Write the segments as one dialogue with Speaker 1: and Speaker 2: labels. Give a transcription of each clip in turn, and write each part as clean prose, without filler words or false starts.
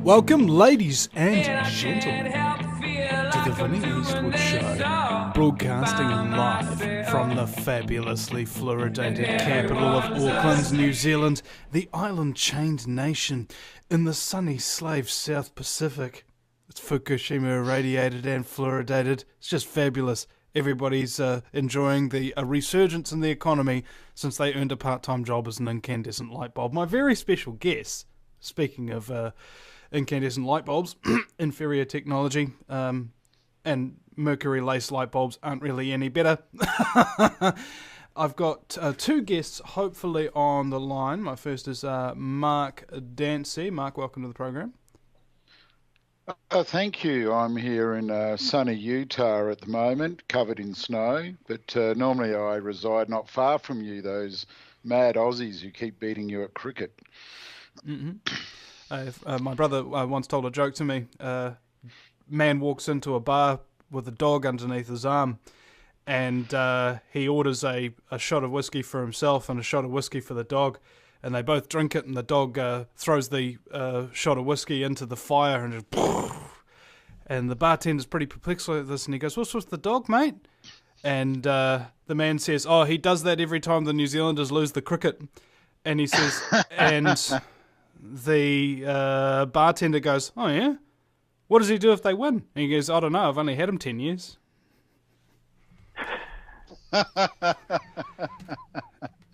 Speaker 1: Welcome, ladies and gentlemen, to the Vinny Eastwood Show, broadcasting live from the fabulously fluoridated capital of Auckland, New Zealand, the island-chained nation in the sunny slave South Pacific. It's Fukushima irradiated and fluoridated. It's just fabulous. Everybody's enjoying the resurgence in the economy since they earned a part-time job as an incandescent light bulb. My very special guest, speaking of incandescent light bulbs, inferior technology, and mercury lace light bulbs aren't really any better. I've got two guests hopefully on the line. My first is Mark Dansie. Mark, welcome to the program.
Speaker 2: Thank you. I'm here in sunny Utah at the moment, covered in snow, but normally I reside not far from you, those mad Aussies who keep beating you at cricket.
Speaker 1: Mm-hmm. My brother once told a joke to me. Man walks into a bar with a dog underneath his arm, and he orders a shot of whiskey for himself and a shot of whiskey for the dog, and they both drink it, and the dog throws the shot of whiskey into the fire, and just, and the bartender's pretty perplexed like this, and he goes, "What's with the dog, mate?" And the man says, "Oh, he does that every time the New Zealanders lose the cricket." And he says, and the bartender goes, "Oh yeah? What does he do if they win?" And he goes, "I don't know, I've only had him 10 years.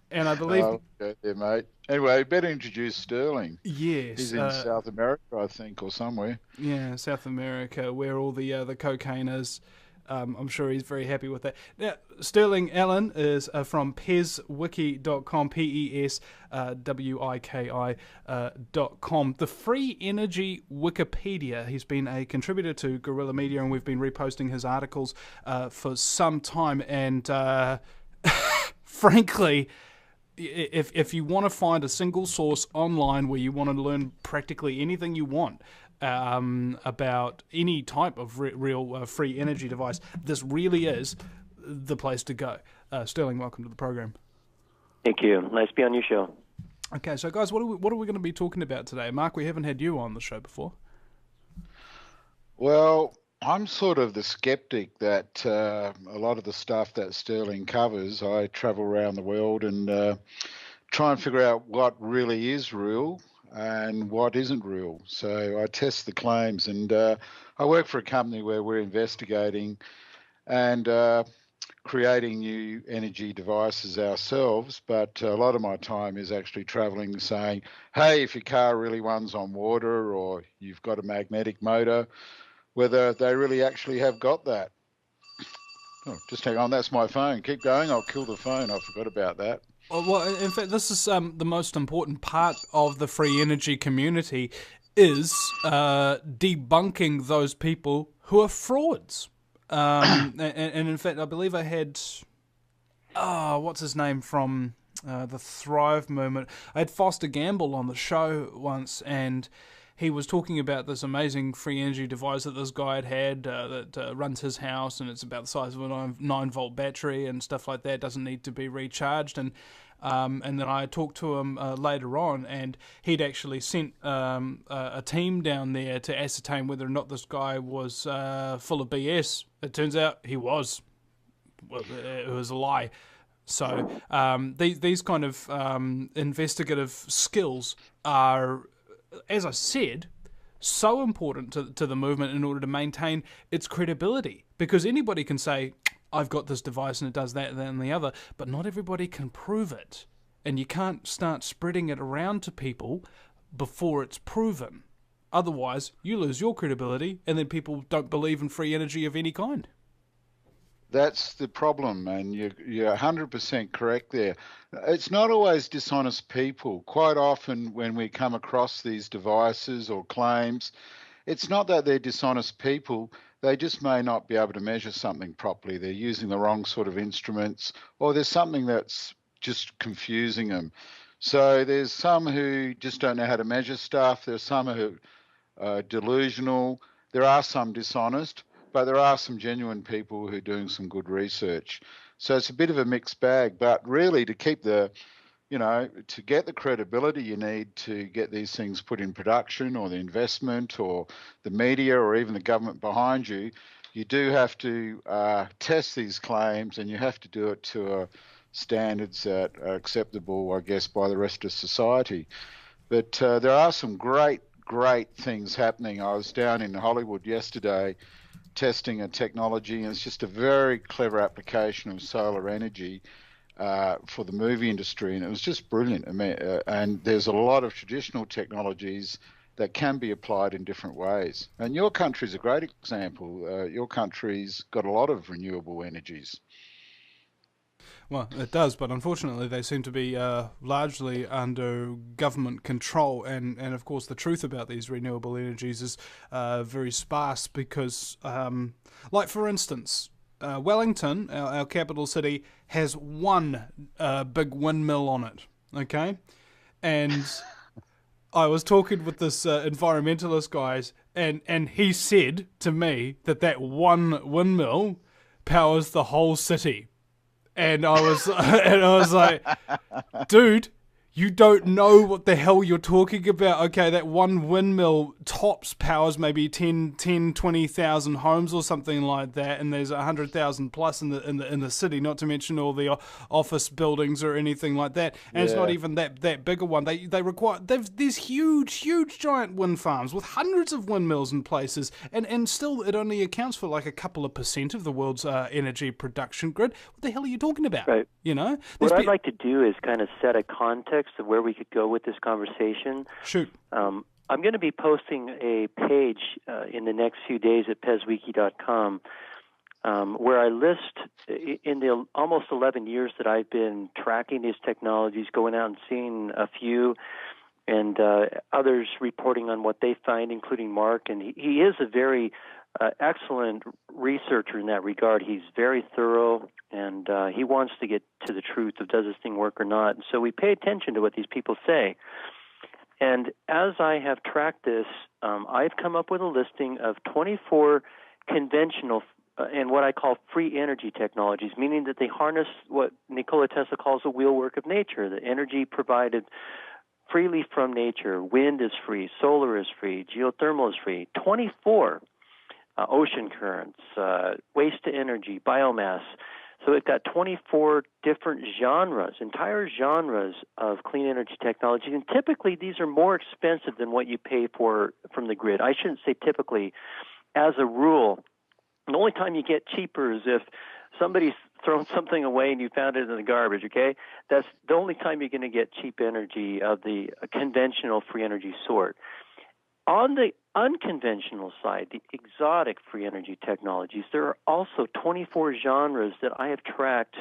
Speaker 1: And I believe...
Speaker 2: Okay, there, mate. Anyway, better introduce Sterling.
Speaker 1: Yes.
Speaker 2: He's in South America, I think, or somewhere.
Speaker 1: Yeah, South America, where all the cocaine is. I'm sure he's very happy with that. Now, Sterling Allan is from PESWiki.com, PESWIKI.com, the free energy Wikipedia. He's been a contributor to Guerrilla Media, and we've been reposting his articles for some time. And frankly, if you want to find a single source online where you want to learn practically anything you want, about any type of real free energy device, this really is the place to go. Sterling, welcome to the program.
Speaker 3: Thank you. Nice to be on your show.
Speaker 1: Okay, so guys, what are we going to be talking about today? Mark, we haven't had you on the show before.
Speaker 2: Well, I'm sort of the skeptic that a lot of the stuff that Sterling covers, I travel around the world and try and figure out what really is real and what isn't real. So I test the claims, and I work for a company where we're investigating and creating new energy devices ourselves, but a lot of my time is actually traveling saying, hey, if your car really runs on water or you've got a magnetic motor, whether they really actually have got that. Oh, just hang on, that's my phone. Keep going, I'll kill the phone. I forgot about that.
Speaker 1: Well, in fact, this is the most important part of the free energy community is debunking those people who are frauds. And in fact, I believe I had, what's his name from the Thrive Movement. I had Foster Gamble on the show once, and he was talking about this amazing free energy device that this guy had that runs his house, and it's about the size of a 9-volt battery and stuff like that. Doesn't need to be recharged. And then I talked to him later on, and he'd actually sent a team down there to ascertain whether or not this guy was full of BS. It turns out he was. Well, it was a lie. So these kind of investigative skills are, as I said, so important to the movement in order to maintain its credibility. Because anybody can say, I've got this device and it does that, and the other, but not everybody can prove it. And you can't start spreading it around to people before it's proven. Otherwise, you lose your credibility, and then people don't believe in free energy of any kind.
Speaker 2: That's the problem, and you're 100% correct there. It's not always dishonest people. Quite often when we come across these devices or claims, it's not that they're dishonest people. They just may not be able to measure something properly. They're using the wrong sort of instruments, or there's something that's just confusing them. So there's some who just don't know how to measure stuff. There's some who are delusional. There are some dishonest, but there are some genuine people who are doing some good research. So it's a bit of a mixed bag. But really, to keep the to get the credibility you need to get these things put in production, or the investment or the media or even the government behind you, you do have to test these claims, and you have to do it to standards that are acceptable, I guess, by the rest of society. But there are some great things happening. I was down in Hollywood yesterday testing a technology, and it's just a very clever application of solar energy for the movie industry, and it was just brilliant. I mean, and there's a lot of traditional technologies that can be applied in different ways. And your country's a great example. Your country's got a lot of renewable energies.
Speaker 1: Well, it does, but unfortunately they seem to be largely under government control, and of course the truth about these renewable energies is very sparse because, like for instance, Wellington, our capital city, has one big windmill on it, okay? And I was talking with this environmentalist guys, and he said to me that one windmill powers the whole city. And I was like, dude, you don't know what the hell you're talking about. Okay, that one windmill tops powers maybe 20,000 homes or something like that, and there's 100,000 plus in the city, not to mention all the office buildings or anything like that. And It's not even that bigger one. They require there's huge giant wind farms with hundreds of windmills in places, and still it only accounts for like a couple of % of the world's energy production grid. What the hell are you talking about?
Speaker 3: Right. What I'd like to do is kind of set a context of where we could go with this conversation.
Speaker 1: Shoot.
Speaker 3: I'm going to be posting a page in the next few days at pezwiki.com where I list, in the almost 11 years that I've been tracking these technologies, going out and seeing a few, and others reporting on what they find, including Mark. And he is a very excellent researcher in that regard. He's very thorough, and he wants to get to the truth of does this thing work or not. And so we pay attention to what these people say. And as I have tracked this, I've come up with a listing of 24 conventional and what I call free energy technologies, meaning that they harness what Nikola Tesla calls the wheelwork of nature, the energy provided freely from nature. Wind is free, solar is free, geothermal is free. 24 ocean currents, waste to energy, biomass. So we've got 24 different genres, entire genres of clean energy technologies. And typically these are more expensive than what you pay for from the grid. I shouldn't say typically. As a rule, the only time you get cheaper is if somebody's thrown something away and you found it in the garbage, okay? That's the only time you're going to get cheap energy of the conventional free energy sort. On the unconventional side, the exotic free energy technologies, there are also 24 genres that I have tracked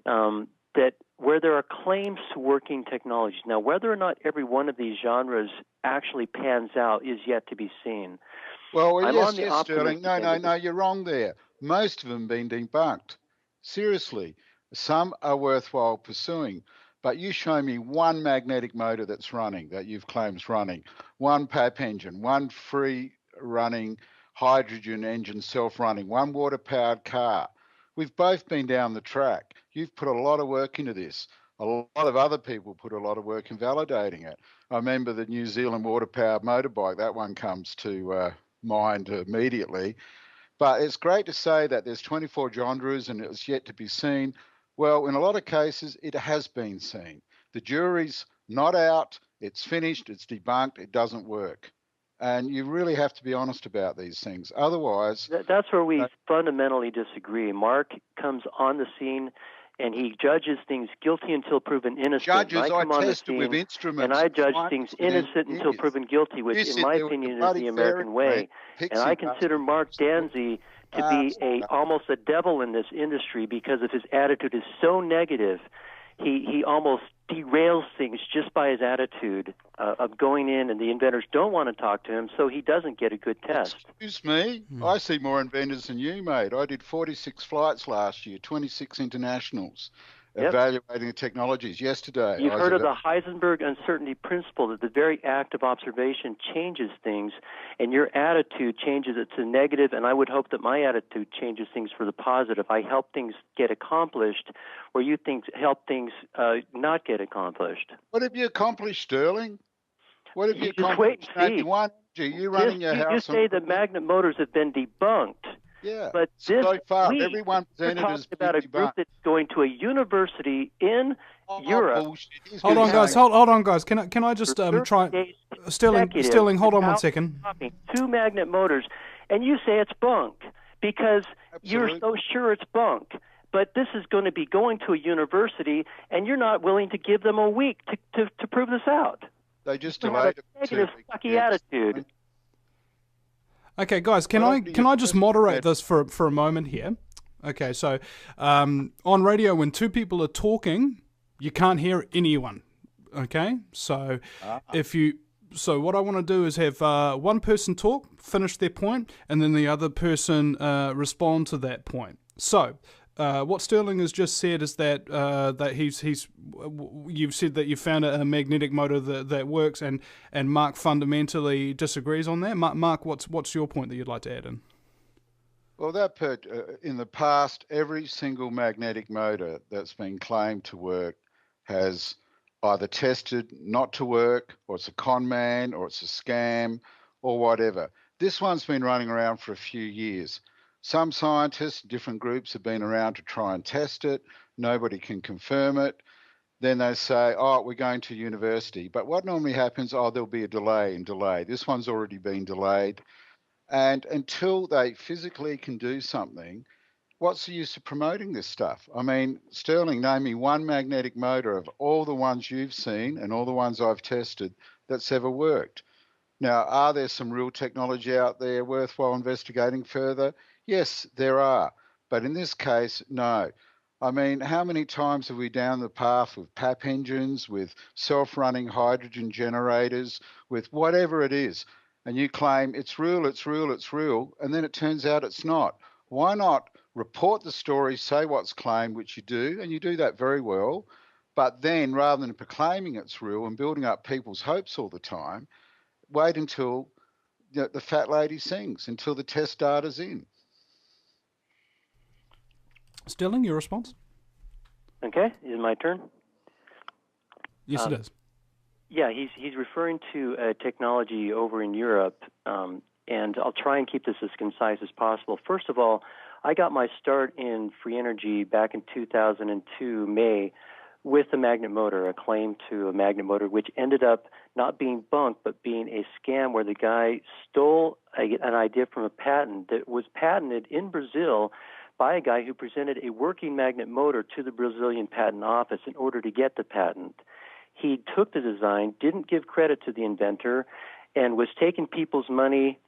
Speaker 3: that where there are claims to working technologies. Now, whether or not every one of these genres actually pans out is yet to be seen.
Speaker 2: Well, yes, Sterling. No, you're wrong there. Most of them have been debunked. Seriously, some are worthwhile pursuing. But you show me one magnetic motor that's running, that you've claimed is running, one PAP engine, one free running hydrogen engine self-running, one water-powered car. We've both been down the track. You've put a lot of work into this. A lot of other people put a lot of work in validating it. I remember the New Zealand water-powered motorbike. That one comes to mind immediately. But it's great to say that there's 24 genres and it's yet to be seen. Well, in a lot of cases, it has been seen. The jury's not out, it's finished, it's debunked, it doesn't work. And you really have to be honest about these things. Otherwise...
Speaker 3: That's where we fundamentally disagree. Mark comes on the scene and he judges things guilty until proven innocent.
Speaker 2: Judges,
Speaker 3: I come on the scene
Speaker 2: with instruments,
Speaker 3: and I judge things innocent until proven guilty, which in my opinion is the American way. And I consider Mark Dansie to be almost a devil in this industry because of his attitude is so negative. He almost derails things just by his attitude of going in, and the inventors don't want to talk to him, so he doesn't get a good test.
Speaker 2: Excuse me? I see more inventors than you, mate. I did 46 flights last year, 26 internationals.
Speaker 3: Yep.
Speaker 2: evaluating the technologies. Yesterday,
Speaker 3: You've heard of the Heisenberg uncertainty principle, that the very act of observation changes things, and your attitude changes it to negative, and I would hope that my attitude changes things for the positive. I help things get accomplished where you help things not get accomplished.
Speaker 2: What have you accomplished, Sterling? What have you
Speaker 3: just
Speaker 2: accomplished?
Speaker 3: wait and see.
Speaker 2: You running your house?
Speaker 3: You say the magnet motors have been debunked.
Speaker 2: Yeah,
Speaker 3: but
Speaker 2: so far, everyone presented
Speaker 3: we're talking about a group that's going to a university in Europe.
Speaker 1: Hold on, guys. Can I just try? Sterling, hold on 1 second.
Speaker 3: 2 magnet motors, and you say it's bunk because you're so sure it's bunk. But this is going to be going to a university, and you're not willing to give them a week to prove this out.
Speaker 2: They just delayed it.
Speaker 3: Negative, sucky attitude.
Speaker 1: Okay, guys, can I just moderate this for a moment here? Okay, so on radio, when 2 people are talking, you can't hear anyone. Okay, so so what I want to do is have one person talk, finish their point, and then the other person respond to that point. So what Sterling has just said is that you've said that you found a magnetic motor that works, and Mark fundamentally disagrees on that. Mark, what's your point that you'd like to add in?
Speaker 2: Well, in the past, every single magnetic motor that's been claimed to work has either tested not to work, or it's a con man, or it's a scam, or whatever. This one's been running around for a few years. Some scientists, different groups, have been around to try and test it. Nobody can confirm it. Then they say, oh, we're going to university. But what normally happens, there'll be a delay. This one's already been delayed. And until they physically can do something, what's the use of promoting this stuff? I mean, Sterling, name me one magnetic motor of all the ones you've seen and all the ones I've tested that's ever worked. Now, are there some real technology out there worthwhile investigating further? Yes, there are. But in this case, no. I mean, how many times have we down the path with PAP engines, with self-running hydrogen generators, with whatever it is, and you claim it's real, and then it turns out it's not? Why not report the story, say what's claimed, which you do, and you do that very well, but then rather than proclaiming it's real and building up people's hopes all the time, wait until the fat lady sings, until the test data's in.
Speaker 1: Sterling, your response?
Speaker 3: Okay, is it my turn?
Speaker 1: Yes, it is.
Speaker 3: Yeah, he's referring to a technology over in Europe, and I'll try and keep this as concise as possible. First of all, I got my start in free energy back in 2002, May, with a magnet motor, a claim to a magnet motor, which ended up not being bunk, but being a scam where the guy stole an idea from a patent that was patented in Brazil by a guy who presented a working magnet motor to the Brazilian patent office in order to get the patent. He took the design, didn't give credit to the inventor, and was taking people's money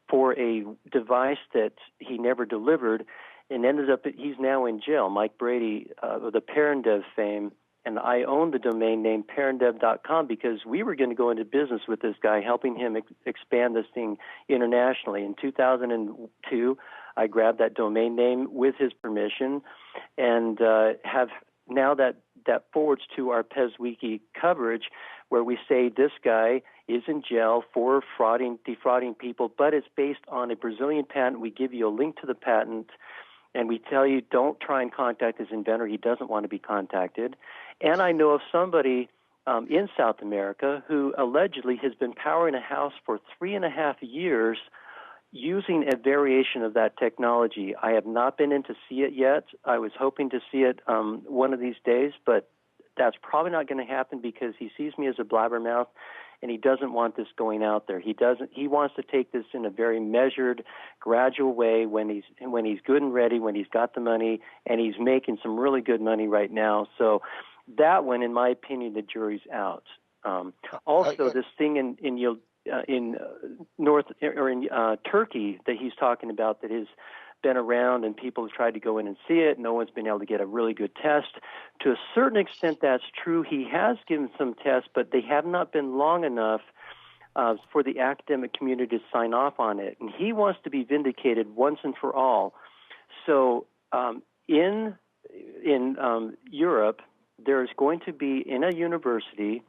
Speaker 3: for a device that he never delivered, and ended up, he's now in jail. Mike Brady, of the Parendev fame, and I own the domain name parendev.com because we were going to go into business with this guy, helping him expand this thing internationally. In 2002, I grabbed that domain name with his permission, and have now that forwards to our Pez Wiki coverage, where we say this guy is in jail for defrauding people, but it's based on a Brazilian patent. We give you a link to the patent, and we tell you don't try and contact his inventor. He doesn't want to be contacted. And I know of somebody in South America who allegedly has been powering a house for 3.5 years using a variation of that technology. I have not been in to see it yet. I was hoping to see it one of these days, but that's probably not going to happen because he sees me as a blabbermouth, and he doesn't want this going out there. He wants to take this in a very measured, gradual way when he's good and ready, when he's got the money, and he's making some really good money right now. So that one, in my opinion, the jury's out. Also, this thing in Turkey that he's talking about that has been around and people have tried to go in and see it. No one's been able to get a really good test. To a certain extent, that's true. He has given some tests, but they have not been long enough for the academic community to sign off on it. And he wants to be vindicated once and for all. So in in Europe, there's going to be in a university.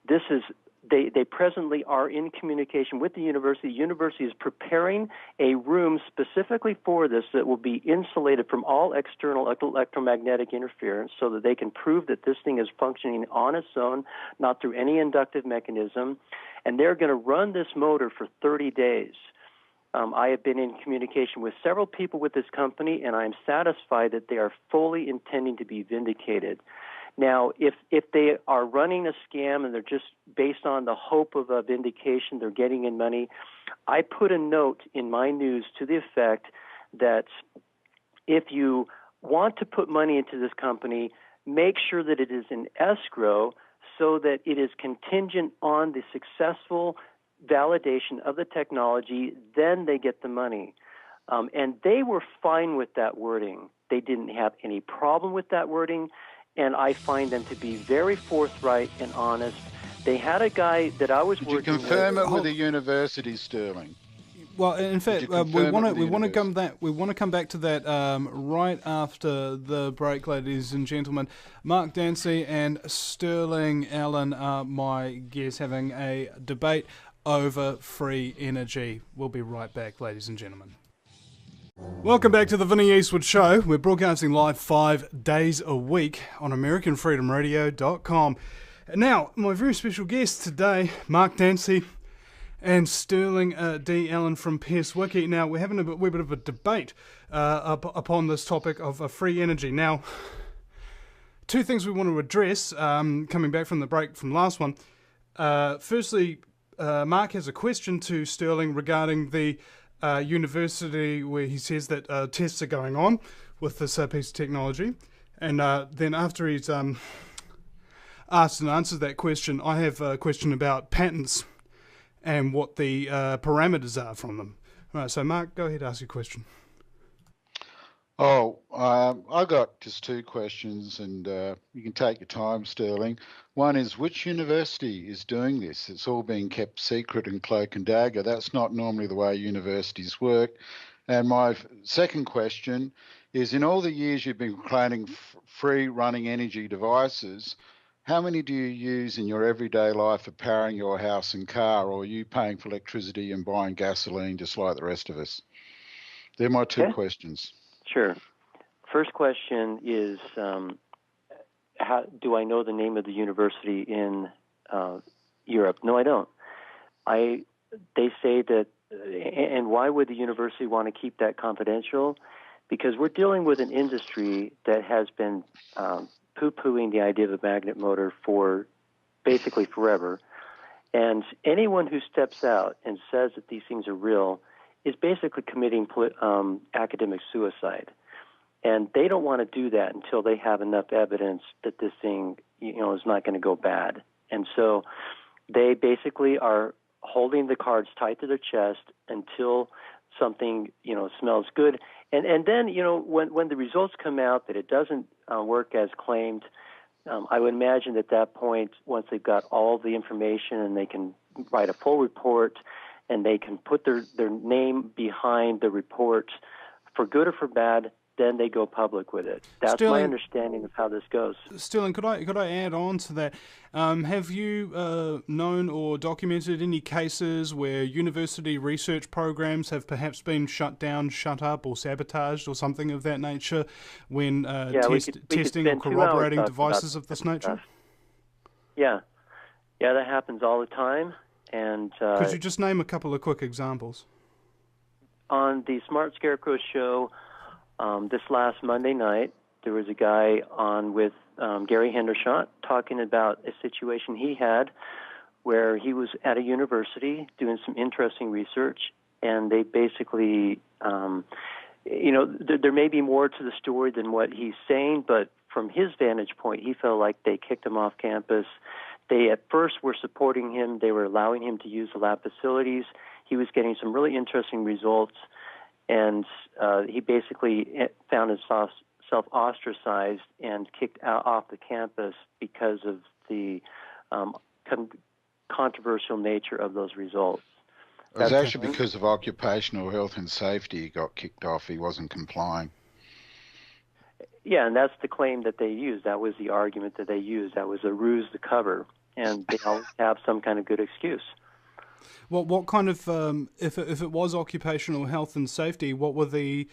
Speaker 3: This is they presently are in communication with the university. The university is preparing a room specifically for this that will be insulated from all external electromagnetic interference so that they can prove that this thing is functioning on its own, not through any inductive mechanism. And they're going to run this motor for 30 days. I have been in communication with several people with this company, and I'm satisfied that they are fully intending to be vindicated. Now, if they are running a scam and they're just based on the hope of a vindication, they're getting in money, I put a note in my news to the effect that if you want to put money into this company, make sure that it is in escrow so that it is contingent on the successful validation of the technology, then they get the money. And they were fine with that wording. They didn't have any problem with that wording. And I find them to be very forthright and honest. They had a guy that I was working with.
Speaker 2: Did you confirm it with the university, Sterling?
Speaker 1: Well, in fact, we want to come back to that right after the break, ladies and gentlemen. Mark Dansie and Sterling Allan are my guests, having a debate over free energy. We'll be right back, ladies and gentlemen. Welcome back to the Vinnie Eastwood Show. We're broadcasting live 5 days a week on AmericanFreedomRadio.com. Now, my very special guests today, Mark Dansie and Sterling D. Allan from Pierce Wiki. Now, we're having a wee bit of a debate upon this topic of free energy. Now, two things we want to address, coming back from the break from last one. Firstly, Mark has a question to Sterling regarding the university where he says that tests are going on with this piece of technology. And then after he's asked and answered that question, I have a question about patents and what the parameters are from them. All right, so Mark, go ahead, ask your question.
Speaker 2: I've got just two questions, and you can take your time, Sterling. One is, which university is doing this? It's all being kept secret and cloak and dagger. That's not normally the way universities work. And my second question is, in all the years you've been claiming free running energy devices, how many do you use in your everyday life for powering your house and car, or are you paying for electricity and buying gasoline just like the rest of us? They're my two questions.
Speaker 3: Sure. First question is, how do I know the name of the university in Europe? No, I don't. They say that, and why would the university want to keep that confidential? Because we're dealing with an industry that has been poo-pooing the idea of a magnet motor for basically forever. And anyone who steps out and says that these things are real is basically committing academic suicide. And they don't want to do that until they have enough evidence that this thing, is not going to go bad. And so they basically are holding the cards tight to their chest until something, smells good. And then, when the results come out that it doesn't work as claimed, I would imagine at that point, once they've got all the information and they can write a full report and they can put their name behind the report for good or for bad, then they go public with it. That's
Speaker 1: Sterling,
Speaker 3: my understanding of how this goes.
Speaker 1: Sterling, could I add on to that? Have you known or documented any cases where university research programs have perhaps been shut down, shut up, or sabotaged, or something of that nature when testing or corroborating devices of this nature?
Speaker 3: Yeah, that happens all the time. And
Speaker 1: could you just name a couple of quick examples?
Speaker 3: On the Smart Scarecrow show, this last Monday night, there was a guy on with Gary Hendershot talking about a situation he had where he was at a university doing some interesting research, and they basically, there may be more to the story than what he's saying, but from his vantage point, he felt like they kicked him off campus. They at first were supporting him. They were allowing him to use the lab facilities. He was getting some really interesting results. And he basically found himself self-ostracized and kicked out off the campus because of the controversial nature of those results.
Speaker 2: It was actually because of occupational health and safety he got kicked off. He wasn't complying.
Speaker 3: Yeah, and that's the claim that they used. That was the argument that they used. That was a ruse to cover, and they always have some kind of good excuse.
Speaker 1: Well, what kind of if it was occupational health and safety, what were the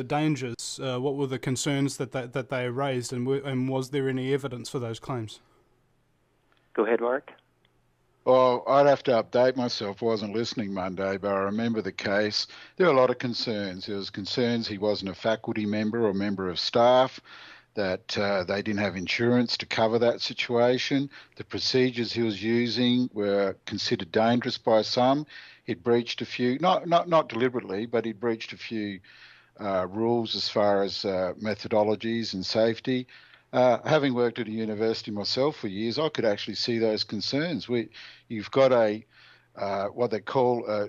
Speaker 1: dangers? What were the concerns that they raised, and was there any evidence for those claims?
Speaker 3: Go ahead, Mark.
Speaker 2: Well, I'd have to update myself. I wasn't listening Monday, but I remember the case. There were a lot of concerns. There was concerns he wasn't a faculty member or member of staff, that they didn't have insurance to cover that situation. The procedures he was using were considered dangerous by some. He'd breached a few, not deliberately, but he'd breached a few rules as far as methodologies and safety. Having worked at a university myself for years, I could actually see those concerns. You've got what they call a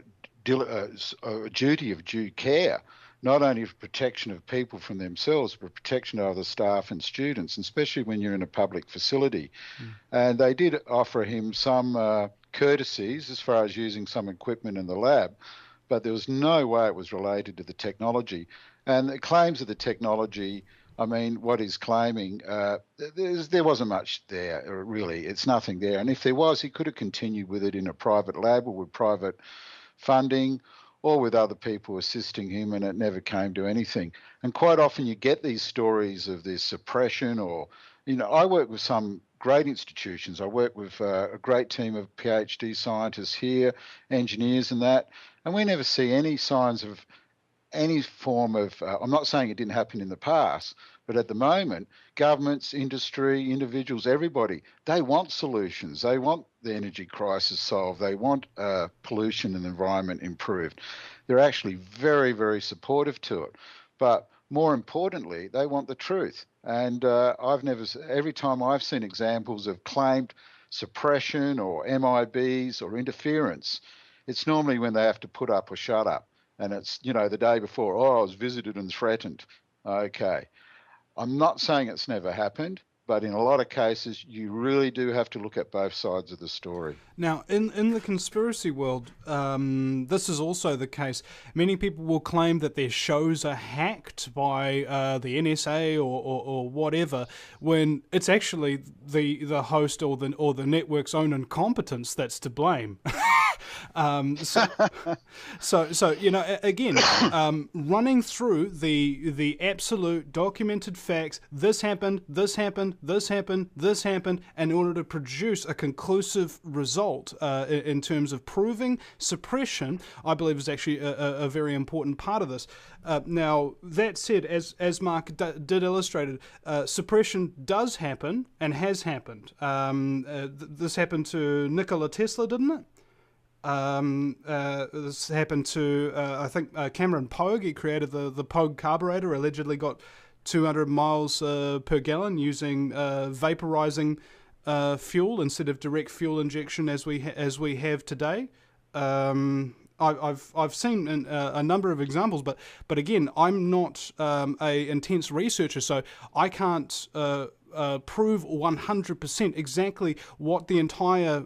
Speaker 2: duty of due care, not only for protection of people from themselves, but protection of other staff and students, especially when you're in a public facility. And they did offer him some courtesies as far as using some equipment in the lab, but there was no way it was related to the technology. And the claims of the technology, I mean, what he's claiming, there wasn't much there, really. It's nothing there. And if there was, he could have continued with it in a private lab or with private funding or with other people assisting him, and it never came to anything. And quite often you get these stories of this suppression or, I work with some great institutions. I work with a great team of PhD scientists here, engineers and that, and we never see any signs of any form of, I'm not saying it didn't happen in the past, but at the moment, governments, industry, individuals, everybody, they want solutions. They want the energy crisis solved. They want pollution and environment improved. They're actually very, very supportive to it. But more importantly, they want the truth. And every time I've seen examples of claimed suppression or MIBs or interference, it's normally when they have to put up or shut up. And it's, the day before, I was visited and threatened. Okay. I'm not saying it's never happened, but in a lot of cases, you really do have to look at both sides of the story.
Speaker 1: Now, in the conspiracy world, this is also the case. Many people will claim that their shows are hacked by the NSA or whatever, when it's actually the host or the network's own incompetence that's to blame. So again, running through the absolute documented facts, this happened, in order to produce a conclusive result in terms of proving suppression, I believe is actually a very important part of this. Now, that said, as Mark did illustrate it, suppression does happen and has happened. This happened to Nikola Tesla, didn't it? This happened to, I think, Cameron Pogue. He created the Pogue carburetor, allegedly got 200 miles per gallon using vaporizing fuel instead of direct fuel injection as we have today. I've seen a number of examples, but again, I'm not a intense researcher, so I can't prove 100% exactly what the entire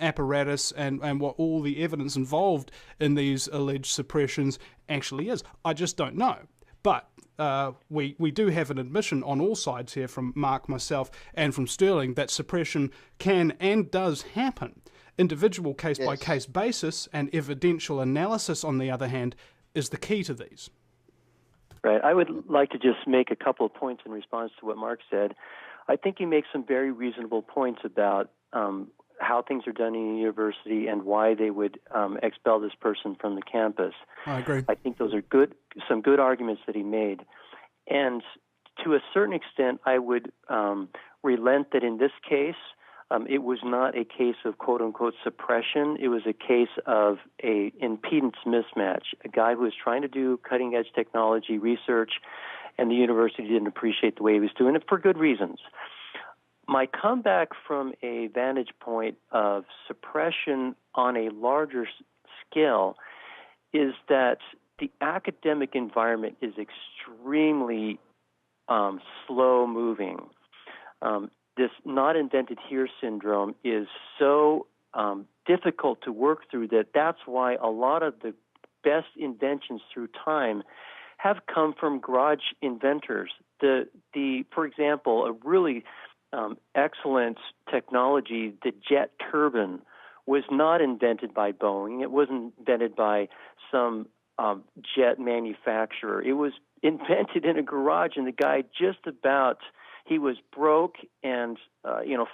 Speaker 1: apparatus and what all the evidence involved in these alleged suppressions actually is. I just don't know. But we do have an admission on all sides here from Mark, myself, and from Sterling that suppression can and does happen. Individual case-by-case basis and evidential analysis, on the other hand, is the key to these.
Speaker 3: Right. I would like to just make a couple of points in response to what Mark said. I think he makes some very reasonable points about how things are done in a university and why they would expel this person from the campus.
Speaker 1: I agree.
Speaker 3: I think those are some good arguments that he made. And to a certain extent, I would relent that in this case, it was not a case of quote-unquote suppression. It was a case of a impedance mismatch, a guy who was trying to do cutting-edge technology research, and the university didn't appreciate the way he was doing it for good reasons. My comeback from a vantage point of suppression on a larger scale is that the academic environment is extremely slow-moving. This not invented here syndrome is so difficult to work through that's why a lot of the best inventions through time have come from garage inventors. For example, a really excellent technology, the jet turbine, was not invented by Boeing. It wasn't invented by some jet manufacturer. It was invented in a garage, and the guy he was broke, and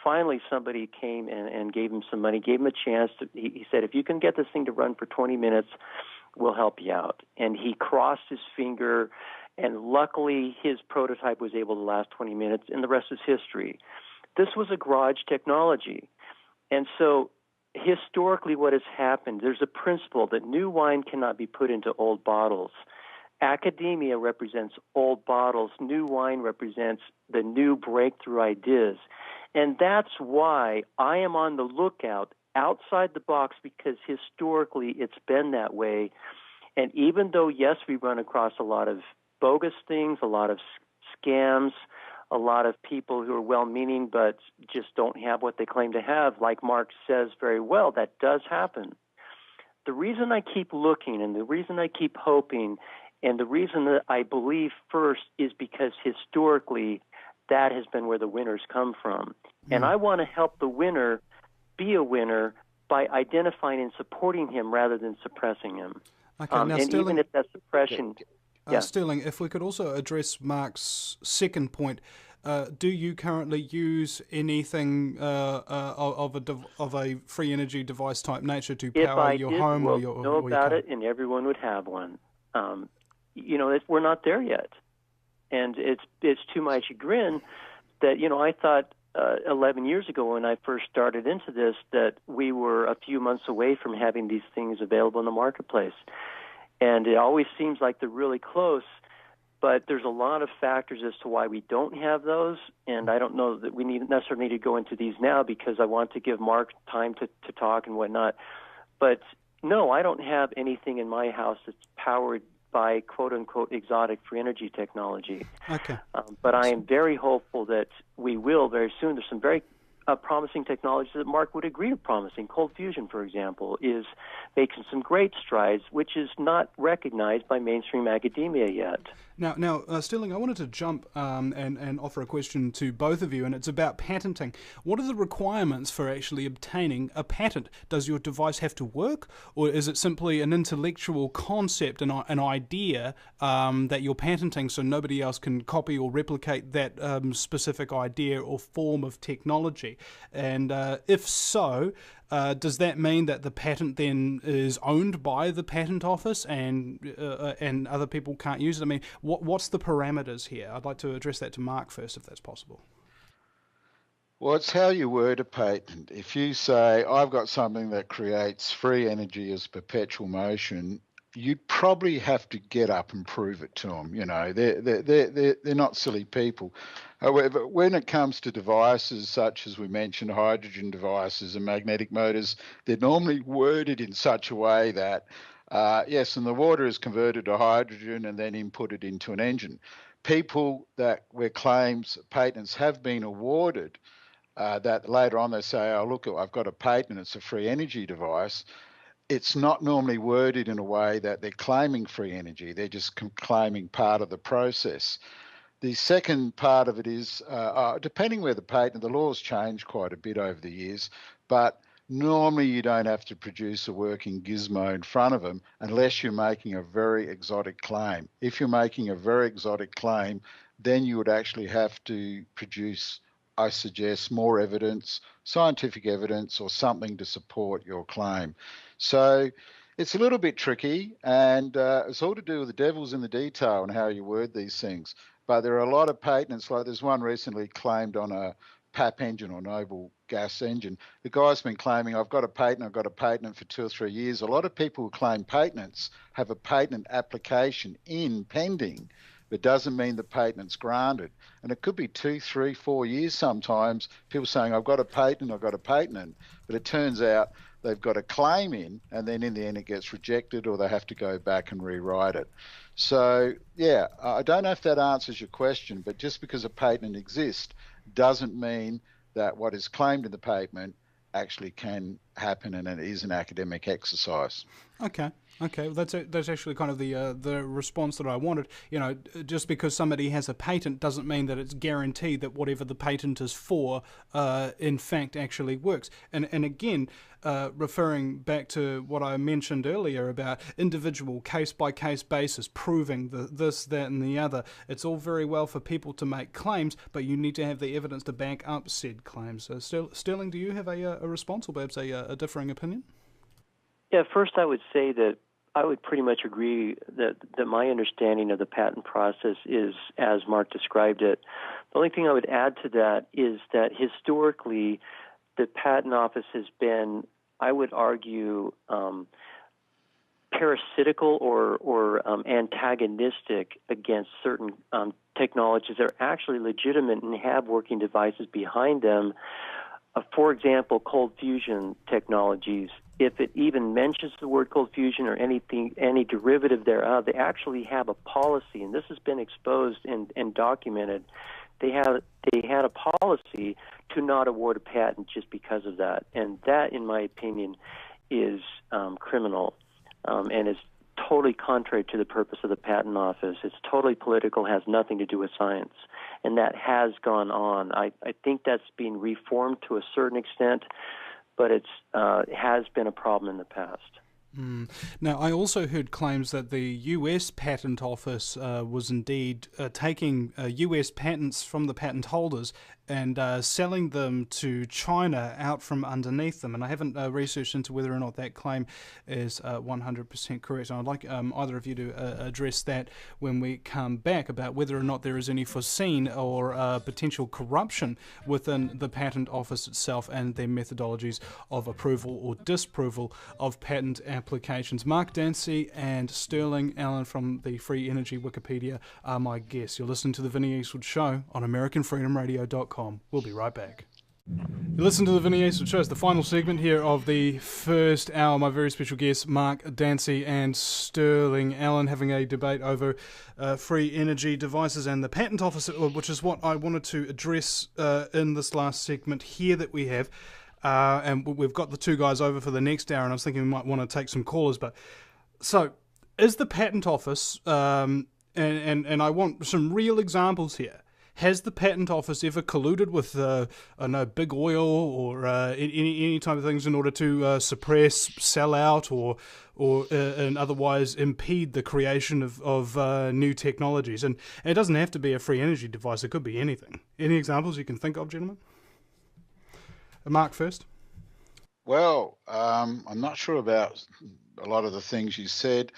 Speaker 3: finally somebody came and gave him some money, gave him a chance. He said, if you can get this thing to run for 20 minutes, we'll help you out. And he crossed his finger, and luckily his prototype was able to last 20 minutes, and the rest is history. This was a garage technology. And so historically what has happened, there's a principle that new wine cannot be put into old bottles. Academia represents old bottles. New wine represents the new breakthrough ideas. And that's why I am on the lookout outside the box, because historically it's been that way. And even though, yes, we run across a lot of bogus things, a lot of scams, a lot of people who are well-meaning but just don't have what they claim to have, like Mark says very well, that does happen. The reason I keep looking and the reason I keep hoping and the reason that I believe first is because historically that has been where the winners come from. And I want to help the winner be a winner by identifying and supporting him rather than suppressing him.
Speaker 1: Okay, now
Speaker 3: and
Speaker 1: Sterling,
Speaker 3: even if that suppression...
Speaker 1: Sterling, if we could also address Mark's second point, do you currently use anything of a free energy device type nature to power your home or your
Speaker 3: know about it, and everyone would have one. We're not there yet, and it's to my chagrin that I thought 11 years ago when I first started into this that we were a few months away from having these things available in the marketplace. And it always seems like they're really close, but there's a lot of factors as to why we don't have those, and I don't know that we necessarily need to go into these now because I want to give Mark time to talk and whatnot. But no, I don't have anything in my house that's powered by quote-unquote exotic free energy technology.
Speaker 1: Okay.
Speaker 3: But I am very hopeful that we will very soon. There's some very promising technologies that Mark would agree are promising. Cold fusion, for example, is making some great strides, which is not recognized by mainstream academia yet.
Speaker 1: Now, Sterling, I wanted to jump and offer a question to both of you, and it's about patenting. What are the requirements for actually obtaining a patent? Does your device have to work, or is it simply an intellectual concept, an idea that you're patenting so nobody else can copy or replicate that specific idea or form of technology? And if so, does that mean that the patent then is owned by the patent office and other people can't use it? I mean, what's the parameters here? I'd like to address that to Mark first, if that's possible.
Speaker 2: Well, it's how you word a patent. If you say, I've got something that creates free energy as perpetual motion, you'd probably have to get up and prove it to them. They're not silly people. However, when it comes to devices such as we mentioned, hydrogen devices and magnetic motors, they're normally worded in such a way that, yes, and the water is converted to hydrogen and then inputted into an engine. People where patents have been awarded, that later on they say, oh, look, I've got a patent, it's a free energy device. It's not normally worded in a way that they're claiming free energy. They're just claiming part of the process. The second part of it is, depending where the laws change quite a bit over the years, but normally you don't have to produce a working gizmo in front of them unless you're making a very exotic claim. If you're making a very exotic claim, then you would actually have to produce, I suggest, more evidence, scientific evidence, or something to support your claim. So it's a little bit tricky, and it's all to do with the devil's in the detail and how you word these things. But there are a lot of patents, like there's one recently claimed on a PAP engine or noble gas engine. The guy's been claiming, I've got a patent for 2 or 3 years. A lot of people who claim patents have a patent application in pending. It doesn't mean the patent's granted. And it could be 2, 3, 4 years sometimes, people saying, I've got a patent. But it turns out they've got a claim in, and then in the end it gets rejected or they have to go back and rewrite it. So, yeah, I don't know if that answers your question, but just because a patent exists doesn't mean that what is claimed in the patent actually can happen and it is an academic exercise.
Speaker 1: Okay. Okay, well, that's actually kind of the response that I wanted. You know, just because somebody has a patent doesn't mean that it's guaranteed that whatever the patent is for, in fact, actually works. And again, referring back to what I mentioned earlier about individual case-by-case basis, proving this, that, and the other. It's all very well for people to make claims, but you need to have the evidence to back up said claims. So, Sterling, do you have a response or perhaps a differing opinion?
Speaker 3: Yeah, first I would say that I would pretty much agree that my understanding of the patent process is as Mark described it. The only thing I would add to that is that historically the patent office has been, I would argue, parasitical or antagonistic against certain technologies that are actually legitimate and have working devices behind them. For example, cold fusion technologies, if it even mentions the word cold fusion or any derivative thereof, they actually have a policy, and this has been exposed and documented. They had a policy to not award a patent just because of that, and that, in my opinion, is criminal and is totally contrary to the purpose of the patent office. It's totally political, has nothing to do with science, and that has gone on. I think that's being reformed to a certain extent, but it has been a problem in the past.
Speaker 1: Now, I also heard claims that the US Patent Office was indeed taking US patents from the patent holders and selling them to China out from underneath them. And I haven't researched into whether or not that claim is 100% correct. And I'd like either of you to address that when we come back about whether or not there is any foreseen or potential corruption within the patent office itself and their methodologies of approval or disapproval of patent applications. Mark Dansie and Sterling Allan from the Free Energy Wikipedia are my guests. You're listening to The Vinnie Eastwood Show on AmericanFreedomRadio.com. We'll be right back. You listen to The Vinnie Eastwood Show. It's the final segment here of the first hour. My very special guests, Mark Dansie and Sterling Allan, having a debate over free energy devices and the Patent Office, which is what I wanted to address in this last segment here that we have. And we've got the two guys over for the next hour, and I was thinking we might want to take some callers. But so, is the Patent Office, and I want some real examples here, has the Patent Office ever colluded with, I know, big oil or any type of things in order to suppress, sell out, or and otherwise impede the creation of new technologies? And it doesn't have to be a free energy device. It could be anything. Any examples you can think of, gentlemen? Mark first.
Speaker 2: Well, I'm not sure about a lot of the things you said.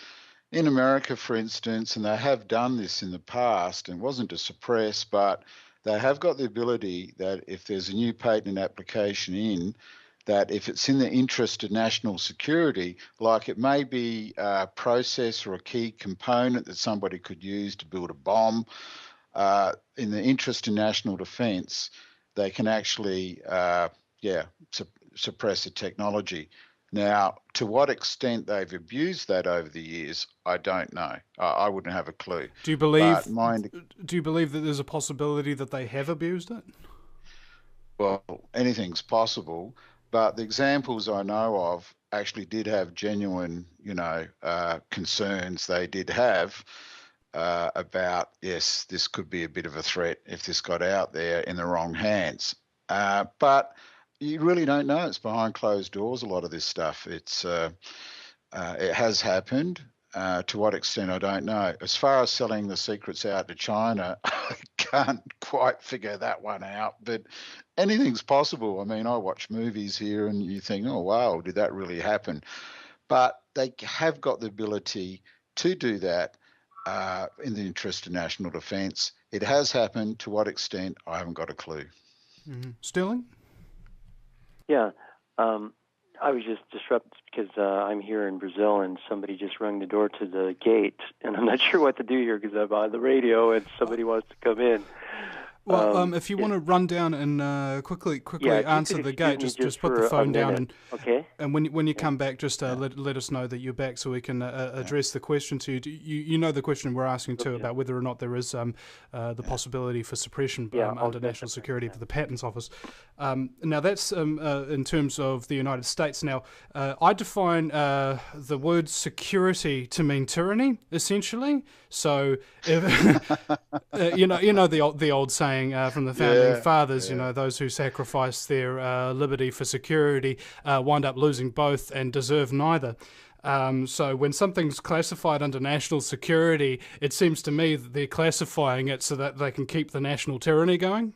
Speaker 2: In America, for instance, and they have done this in the past, and it wasn't to suppress, but they have got the ability that if there's a new patent application in, that if it's in the interest of national security, like it may be a process or a key component that somebody could use to build a bomb, in the interest of national defence, they can actually suppress a technology. Now, to what extent they've abused that over the years, I don't know. I wouldn't have a clue.
Speaker 1: Do you believe that there's a possibility that they have abused it?
Speaker 2: Well, anything's possible, but the examples I know of actually did have genuine, concerns they did have about, yes, this could be a bit of a threat if this got out there in the wrong hands. But you really don't know. It's behind closed doors, a lot of this stuff. It has happened. To what extent, I don't know. As far as selling the secrets out to China, I can't quite figure that one out. But anything's possible. I mean, I watch movies here and you think, oh, wow, did that really happen? But they have got the ability to do that in the interest of national defence. It has happened. To what extent, I haven't got a clue.
Speaker 1: Mm-hmm. Sterling?
Speaker 3: Yeah, I was just disrupted because I'm here in Brazil and somebody just rang the door to the gate, and I'm not sure what to do here because I'm on the radio and somebody wants to come in.
Speaker 1: Well, if you want to run down and quickly answer the gate, just put the phone down, and when you come back, just let us know that you're back so we can address the question to you. You know the question we're asking too about whether or not there is the possibility for suppression under national security for the Patents Office. Now that's in terms of the United States. Now I define the word security to mean tyranny, essentially. So if you know the old saying from the founding fathers, you know, those who sacrifice their liberty for security wind up losing both and deserve neither. So when something's classified under national security, it seems to me that they're classifying it so that they can keep the national tyranny going.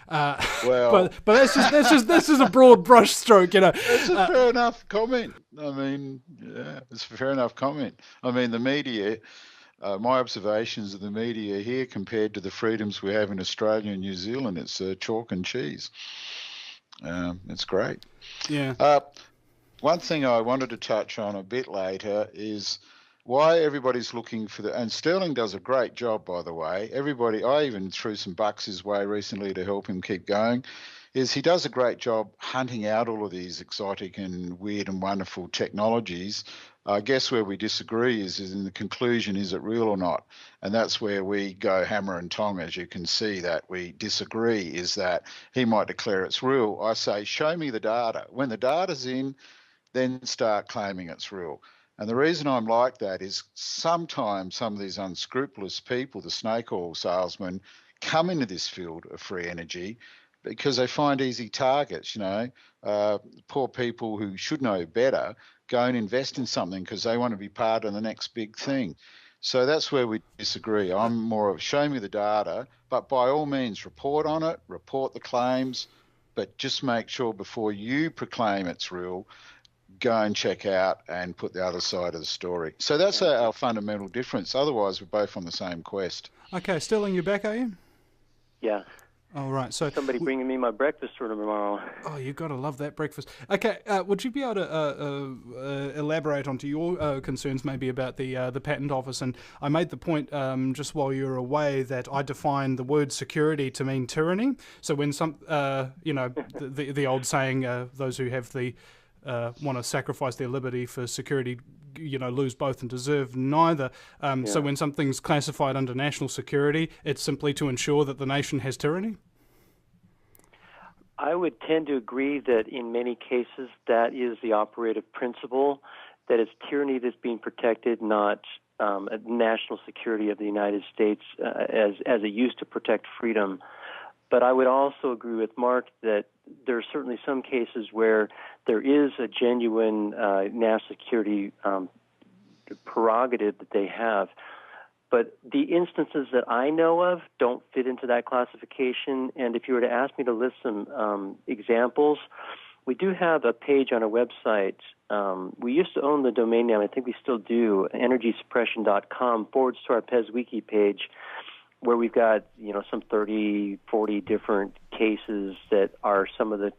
Speaker 2: Well,
Speaker 1: but that's just a broad brushstroke, you know.
Speaker 2: It's a fair enough comment. I mean, it's a fair enough comment. I mean, the media. My observations of the media here compared to the freedoms we have in Australia and New Zealand, it's chalk and cheese. It's great.
Speaker 1: Yeah.
Speaker 2: One thing I wanted to touch on a bit later is why everybody's looking for and Sterling does a great job, by the way. I even threw some bucks his way recently to help him keep going, is he does a great job hunting out all of these exotic and weird and wonderful technologies. I guess where we disagree is in the conclusion, is it real or not? And that's where we go hammer and tong, as you can see, that we disagree, is that he might declare it's real. I say, show me the data. When the data's in, then start claiming it's real. And the reason I'm like that is sometimes some of these unscrupulous people, the snake oil salesmen, come into this field of free energy because they find easy targets, you know. Poor people who should know better go and invest in something because they want to be part of the next big thing. So that's where we disagree. I'm more of show me the data, but by all means report on it, report the claims, but just make sure before you proclaim it's real, go and check out and put the other side of the story. So that's our fundamental difference. Otherwise, we're both on the same quest.
Speaker 1: Okay, Sterling, you back, are you?
Speaker 3: Yeah.
Speaker 1: All right. So
Speaker 3: somebody bringing me my breakfast for tomorrow.
Speaker 1: Oh, you've got to love that breakfast. Okay, would you be able to elaborate onto your concerns maybe about the Patent Office? And I made the point just while you were away that I define the word security to mean tyranny. So when the old saying, those who have the want to sacrifice their liberty for security, you know, lose both and deserve neither. So when something's classified under national security, it's simply to ensure that the nation has tyranny?
Speaker 3: I would tend to agree that in many cases that is the operative principle, that it's tyranny that's being protected, not national security of the United States as it used to protect freedom. But I would also agree with Mark that there are certainly some cases where there is a genuine national security prerogative that they have. But the instances that I know of don't fit into that classification. And if you were to ask me to list some examples, we do have a page on our website. We used to own the domain name, I think we still do, energysuppression.com / our PezWiki page, where we've got, you know, some 30, 40 different cases that are some of the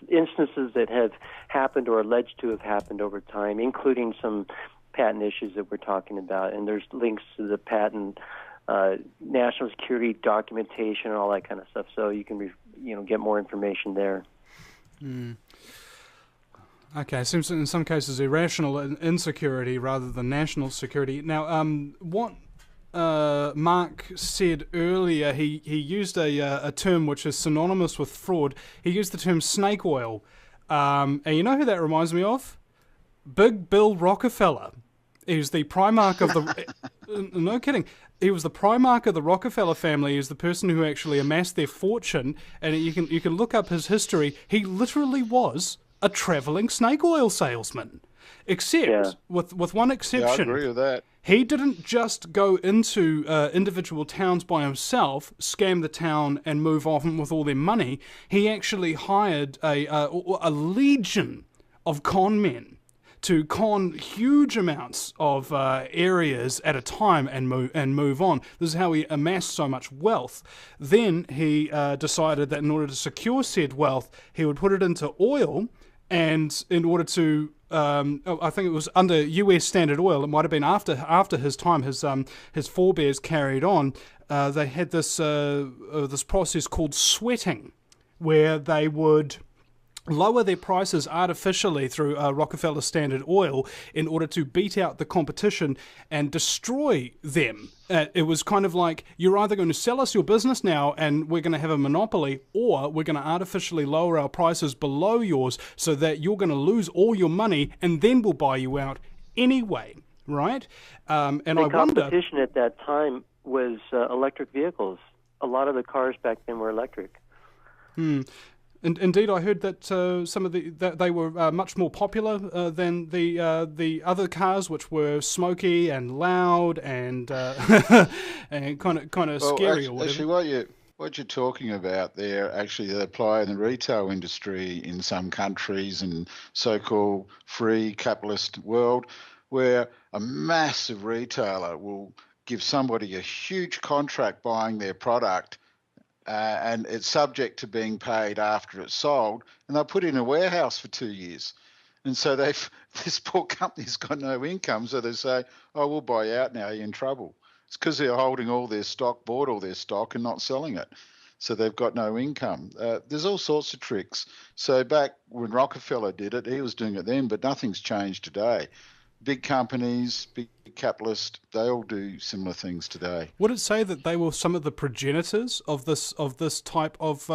Speaker 3: instances that have happened or alleged to have happened over time, including some patent issues that we're talking about. And there's links to the patent, national security documentation, and all that kind of stuff. So you can, get more information there.
Speaker 1: Mm. Okay, seems in some cases irrational insecurity rather than national security. Now, what Mark said earlier, he used a term which is synonymous with fraud. He used the term snake oil. And you know who that reminds me of? Big Bill Rockefeller. He was the Primarch of the... no kidding. He was the Primarch of the Rockefeller family. He was the person who actually amassed their fortune. And you can look up his history. He literally was a travelling snake oil salesman. Except, with one exception...
Speaker 2: Yeah, I agree with that.
Speaker 1: He didn't just go into individual towns by himself, scam the town and move off with all their money. He actually hired a legion of con men to con huge amounts of areas at a time and move on. This is how he amassed so much wealth. Then he decided that in order to secure said wealth, he would put it into oil, and in order to I think it was under US Standard Oil. It might have been after his time. His forebears carried on. They had this process called sweating, where they would lower their prices artificially through Rockefeller Standard Oil in order to beat out the competition and destroy them. It was kind of like, you're either going to sell us your business now and we're going to have a monopoly, or we're going to artificially lower our prices below yours so that you're going to lose all your money and then we'll buy you out anyway, right? And
Speaker 3: the
Speaker 1: I wonder...
Speaker 3: competition at that time was electric vehicles. A lot of the cars back then were electric.
Speaker 1: Indeed, I heard that some of they were much more popular than the other cars, which were smoky and loud and and kind of scary or whatever.
Speaker 2: Actually, what you're talking about there, actually, they apply in the retail industry in some countries and so-called free capitalist world, where a massive retailer will give somebody a huge contract buying their product. And it's subject to being paid after it's sold, and they'll put it in a warehouse for 2 years. And so this poor company's got no income, so they say, oh, we'll buy you out now, you're in trouble. It's because they're holding all their stock, bought all their stock and not selling it. So they've got no income. There's all sorts of tricks. So back when Rockefeller did it, he was doing it then, but nothing's changed today. Big companies, big capitalists, they all do similar things today.
Speaker 1: Would it say that they were some of the progenitors of this type of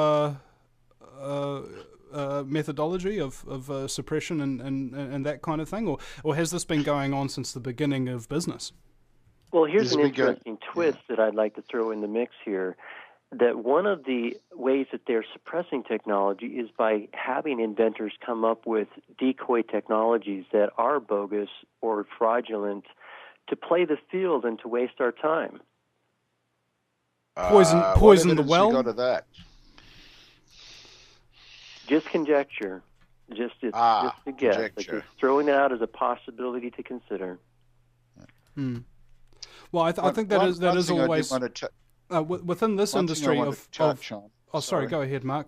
Speaker 1: methodology of suppression and that kind of thing, or has this been going on since the beginning of business?
Speaker 3: Well, here's an interesting twist that I'd like to throw in the mix here. That one of the ways that they're suppressing technology is by having inventors come up with decoy technologies that are bogus or fraudulent to play the field and to waste our time.
Speaker 1: Poison the well?
Speaker 2: Got to that?
Speaker 3: Just conjecture. Just a guess. But just throwing it out as a possibility to consider.
Speaker 1: Well, I think that is always... within this industry sorry, go ahead, Mark.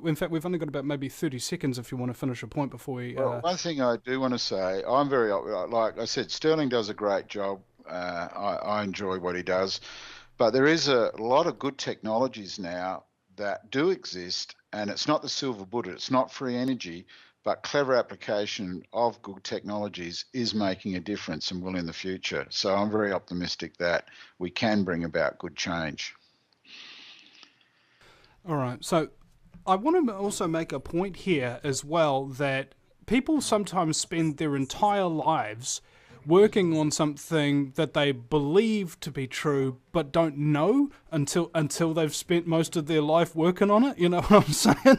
Speaker 1: In fact, we've only got about maybe 30 seconds if you want to finish a point before we...
Speaker 2: one thing I do want to say, I'm very, like I said, Sterling does a great job. I enjoy what he does. But there is a lot of good technologies now that do exist, and it's not the silver bullet, it's not free energy, but clever application of good technologies is making a difference and will in the future. So I'm very optimistic that we can bring about good change.
Speaker 1: All right. So I want to also make a point here as well that people sometimes spend their entire lives working on something that they believe to be true but don't know until they've spent most of their life working on it. You know what I'm saying?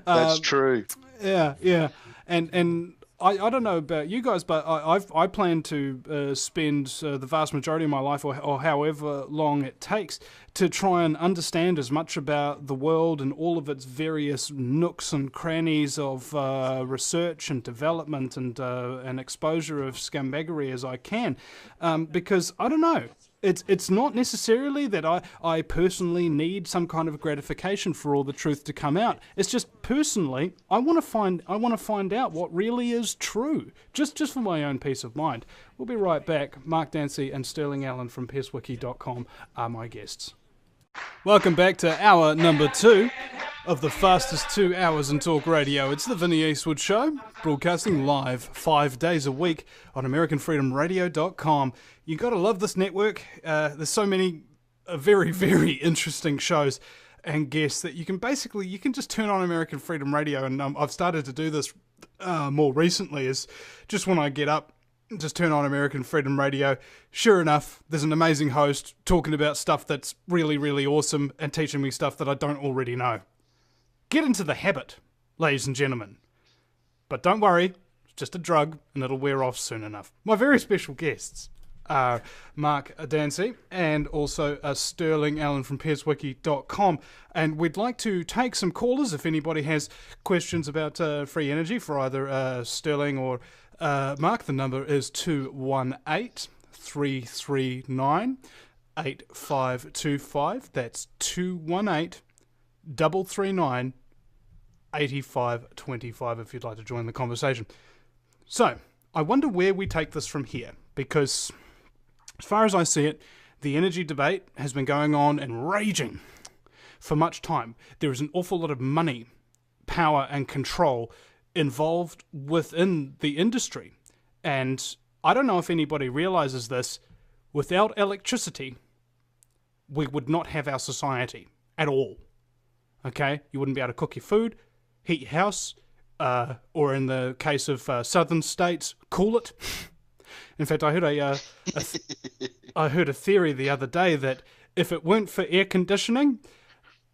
Speaker 2: That's true.
Speaker 1: Yeah. And I don't know about you guys, but I plan to spend the vast majority of my life, or however long it takes, to try and understand as much about the world and all of its various nooks and crannies of research and development and exposure of scumbaggery as I can, because I don't know. It's not necessarily that I personally need some kind of gratification for all the truth to come out. It's just personally I want to find out what really is true, just for my own peace of mind. We'll be right back. Mark Dansie and Sterling Allan from PSWiki.com are my guests. Welcome back to hour number 2 of the fastest 2 hours in talk radio. It's the Vinnie Eastwood Show, broadcasting live 5 days a week on AmericanFreedomRadio.com. You got to love this network. There's so many very, very interesting shows and guests that you can just turn on American Freedom Radio, and I've started to do this more recently, is just when I get up, just turn on American Freedom Radio. Sure enough, there's an amazing host talking about stuff that's really, really awesome and teaching me stuff that I don't already know. Get into the habit, ladies and gentlemen. But don't worry, it's just a drug and it'll wear off soon enough. My very special guests are Mark Dansie and also Sterling Allan from PSWiki.com. And we'd like to take some callers if anybody has questions about free energy for either Sterling or Mark. The number is 218-339-8525. That's 218-339-8525 if you'd like to join the conversation. So, I wonder where we take this from here, because as far as I see it, the energy debate has been going on and raging for much time. There is an awful lot of money, power, and control involved within the industry. And I don't know if anybody realizes this, without electricity, we would not have our society at all. Okay? You wouldn't be able to cook your food, heat your house, or in the case of southern states, cool it. In fact, I heard a theory the other day that if it weren't for air conditioning,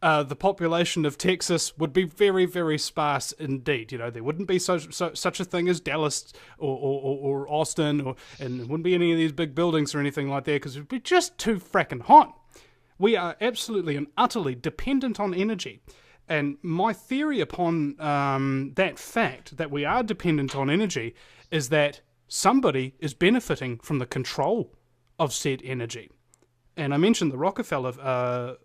Speaker 1: the population of Texas would be very, very sparse indeed. You know, there wouldn't be such a thing as Dallas or Austin, and there wouldn't be any of these big buildings or anything like that, because it would be just too fracking hot. We are absolutely and utterly dependent on energy. And my theory upon that fact that we are dependent on energy is that somebody is benefiting from the control of said energy. And I mentioned the Rockefeller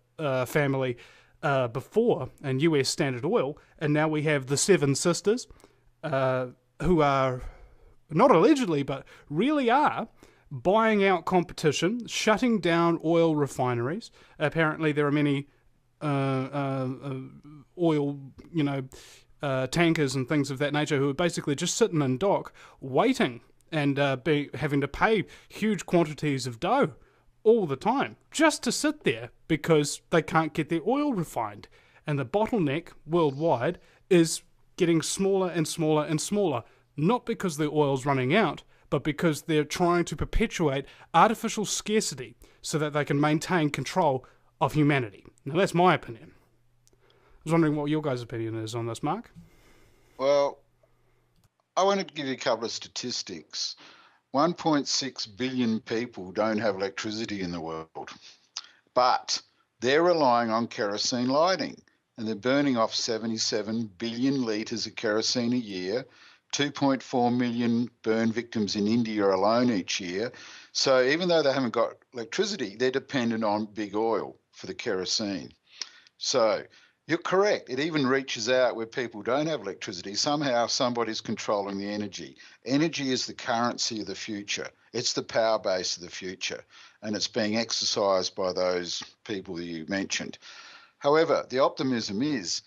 Speaker 1: family before, and US Standard Oil, and now we have the Seven Sisters, who are, not allegedly, but really are, buying out competition, shutting down oil refineries. Apparently there are many oil, tankers and things of that nature who are basically just sitting in dock, waiting and having to pay huge quantities of dough all the time just to sit there because they can't get their oil refined. And the bottleneck worldwide is getting smaller and smaller and smaller, not because the oil's running out, but because they're trying to perpetuate artificial scarcity so that they can maintain control of humanity. Now, that's my opinion. I was wondering what your guys' opinion is on this, Mark.
Speaker 2: Well, I wanted to give you a couple of statistics. 1.6 billion people don't have electricity in the world, but they're relying on kerosene lighting, and they're burning off 77 billion litres of kerosene a year, 2.4 million burn victims in India alone each year. So even though they haven't got electricity, they're dependent on big oil for the kerosene. So you're correct. It even reaches out where people don't have electricity. Somehow somebody's controlling the energy. Energy is the currency of the future. It's the power base of the future, and it's being exercised by those people that you mentioned. However, the optimism is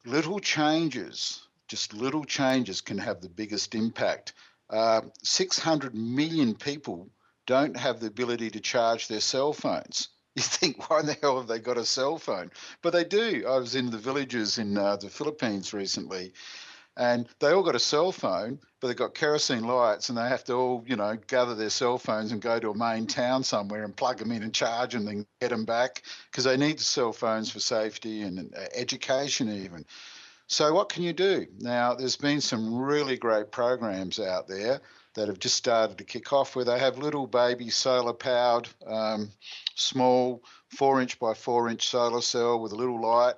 Speaker 2: little changes, just little changes can have the biggest impact. 600 million people don't have the ability to charge their cell phones. You think, why the hell have they got a cell phone? But they do. I was in the villages in the Philippines recently, and they all got a cell phone, but they've got kerosene lights, and they have to all, gather their cell phones and go to a main town somewhere and plug them in and charge them, then get them back, because they need the cell phones for safety and education even. So what can you do? Now, there's been some really great programs out there that have just started to kick off where they have little baby solar-powered, small 4-inch by 4-inch solar cell with a little light.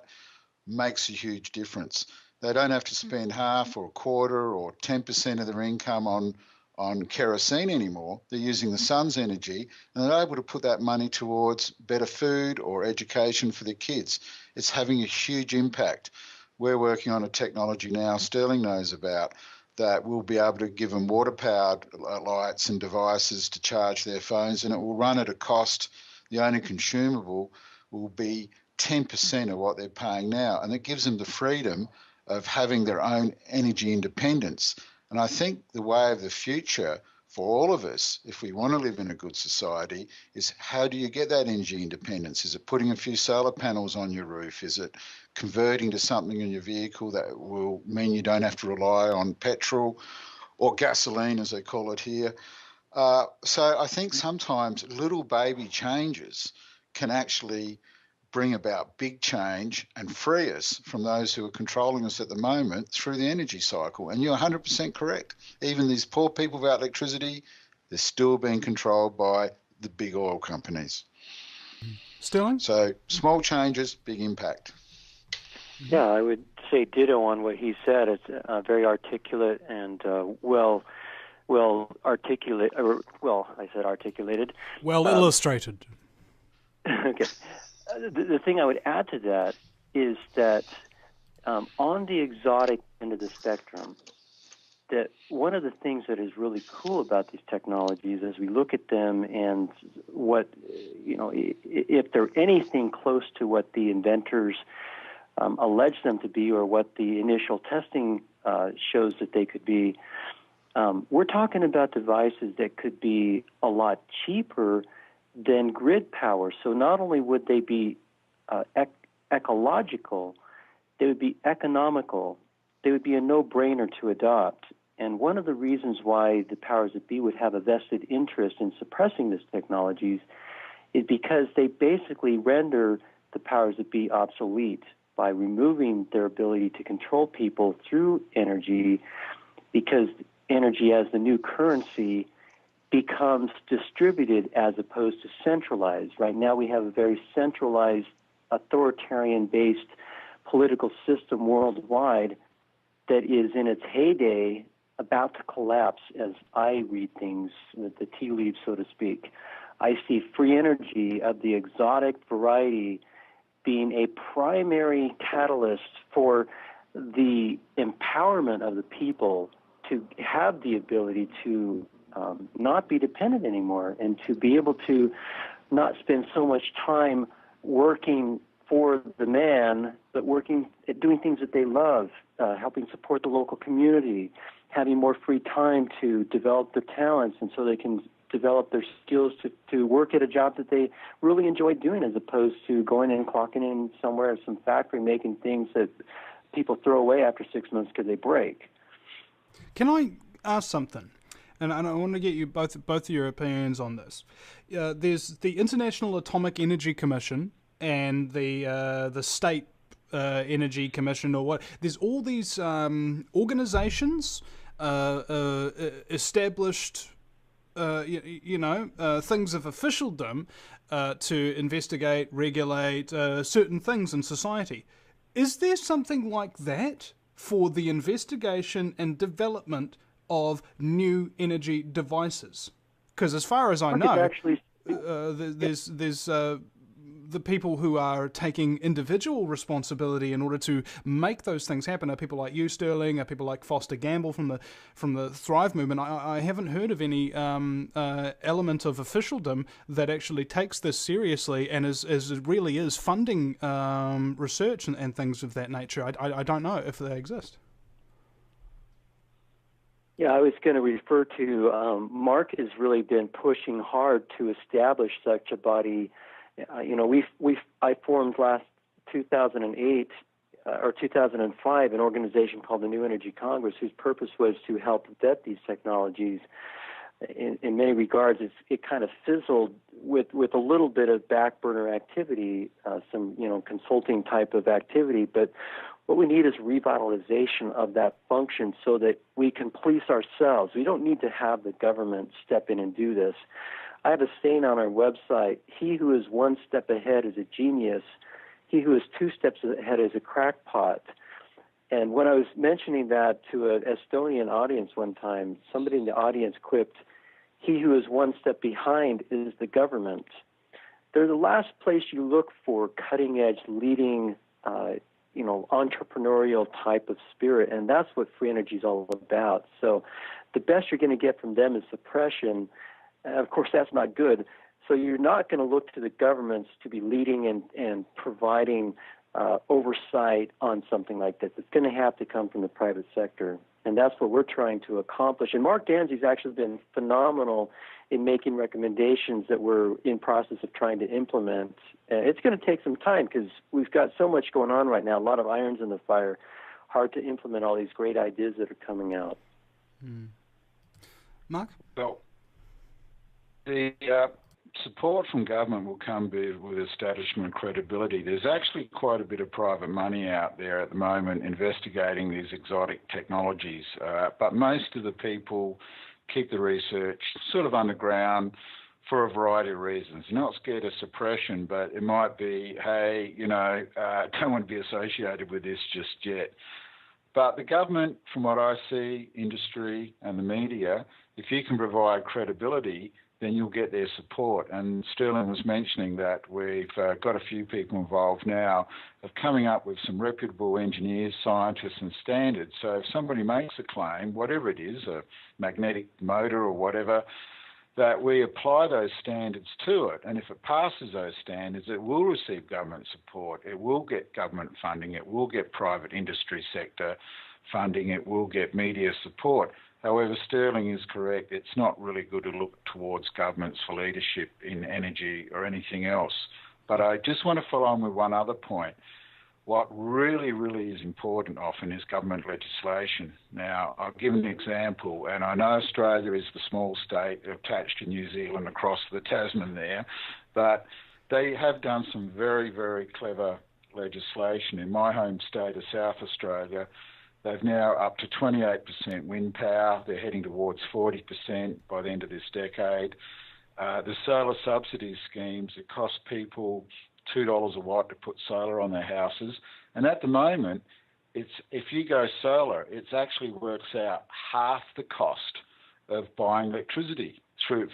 Speaker 2: Makes a huge difference. They don't have to spend half or a quarter or 10% of their income on kerosene anymore. They're using the sun's energy, and they're able to put that money towards better food or education for their kids. It's having a huge impact. We're working on a technology now Sterling knows about that will be able to give them water-powered lights and devices to charge their phones, and it will run at a cost. The only consumable will be 10% of what they're paying now, and it gives them the freedom of having their own energy independence. And I think the way of the future for all of us, if we want to live in a good society, is how do you get that energy independence? Is it putting a few solar panels on your roof? Is it converting to something in your vehicle that will mean you don't have to rely on petrol or gasoline, as they call it here? So I think sometimes little baby changes can actually bring about big change and free us from those who are controlling us at the moment through the energy cycle. And you're 100% correct. Even these poor people without electricity, they're still being controlled by the big oil companies.
Speaker 1: Sterling?
Speaker 2: So small changes, big impact.
Speaker 3: Yeah, I would say ditto on what he said. It's very articulate and well articulate. I said articulated.
Speaker 1: Well illustrated.
Speaker 3: Okay. The thing I would add to that is that on the exotic end of the spectrum, that one of the things that is really cool about these technologies as we look at them and what, if they're anything close to what the inventors allege them to be or what the initial testing shows that they could be, we're talking about devices that could be a lot cheaper than grid power. So not only would they be ecological, they would be economical. They would be a no-brainer to adopt. And one of the reasons why the powers that be would have a vested interest in suppressing these technologies is because they basically render the powers that be obsolete by removing their ability to control people through energy, because energy as the new currency becomes distributed as opposed to centralized. Right now we have a very centralized, authoritarian-based political system worldwide that is in its heyday about to collapse as I read things, the tea leaves, so to speak. I see free energy of the exotic variety being a primary catalyst for the empowerment of the people to have the ability to not be dependent anymore and to be able to not spend so much time working for the man, but working at doing things that they love, helping support the local community, having more free time to develop their talents, and so they can develop their skills to work at a job that they really enjoy doing, as opposed to going in and clocking in somewhere at some factory making things that people throw away after 6 months because they break.
Speaker 1: Can I ask something? And I want to get you both of your opinions on this. There's the International Atomic Energy Commission and the State Energy Commission, or what? There's all these organizations established, things of officialdom to investigate, regulate certain things in society. Is there something like that for the investigation and development of new energy devices? Because as far as I know, there's the people who are taking individual responsibility in order to make those things happen are people like you, Sterling, are people like Foster Gamble from the Thrive movement. I haven't heard of any element of officialdom that actually takes this seriously and really is funding research and things of that nature. I don't know if they exist.
Speaker 3: Yeah, I was going to refer to Mark has really been pushing hard to establish such a body. I formed last 2008 or 2005 an organization called the New Energy Congress, whose purpose was to help vet these technologies. In many regards, it kind of fizzled with a little bit of back burner activity, some consulting type of activity. But what we need is revitalization of that function so that we can police ourselves. We don't need to have the government step in and do this. I have a saying on our website: he who is one step ahead is a genius. He who is two steps ahead is a crackpot. And when I was mentioning that to an Estonian audience one time, somebody in the audience quipped, "He who is one step behind is the government." They're the last place you look for cutting-edge, leading, entrepreneurial type of spirit, and that's what free energy is all about. So the best you're going to get from them is suppression. Of course, that's not good. So you're not going to look to the governments to be leading and providing oversight on something like this. It's going to have to come from the private sector, and that's what we're trying to accomplish. And Mark Dansie's actually been phenomenal in making recommendations that we're in process of trying to implement. It's going to take some time because we've got so much going on right now, a lot of irons in the fire, hard to implement all these great ideas that are coming out.
Speaker 1: Mark?
Speaker 2: Well, the support from government will come with establishment credibility. There's actually quite a bit of private money out there at the moment investigating these exotic technologies, but most of the people keep the research sort of underground for a variety of reasons. You're not scared of suppression, but it might be, hey, don't want to be associated with this just yet. But the government, from what I see, industry and the media, if you can provide credibility, then you'll get their support. And Sterling was mentioning that we've got a few people involved now of coming up with some reputable engineers, scientists and standards. So if somebody makes a claim, whatever it is, a magnetic motor or whatever, that we apply those standards to it. And if it passes those standards, it will receive government support, it will get government funding, it will get private industry sector funding, it will get media support. However, Sterling is correct. It's not really good to look towards governments for leadership in energy or anything else. But I just want to follow on with one other point. What really, really is important often is government legislation. Now, I'll give an example, and I know Australia is the small state attached to New Zealand across the Tasman there, but they have done some very, very clever legislation. In my home state of South Australia, they've now up to 28% wind power. They're heading towards 40% by the end of this decade. The solar subsidy schemes, it costs people $2 a watt to put solar on their houses. And at the moment, if you go solar, it actually works out half the cost of buying electricity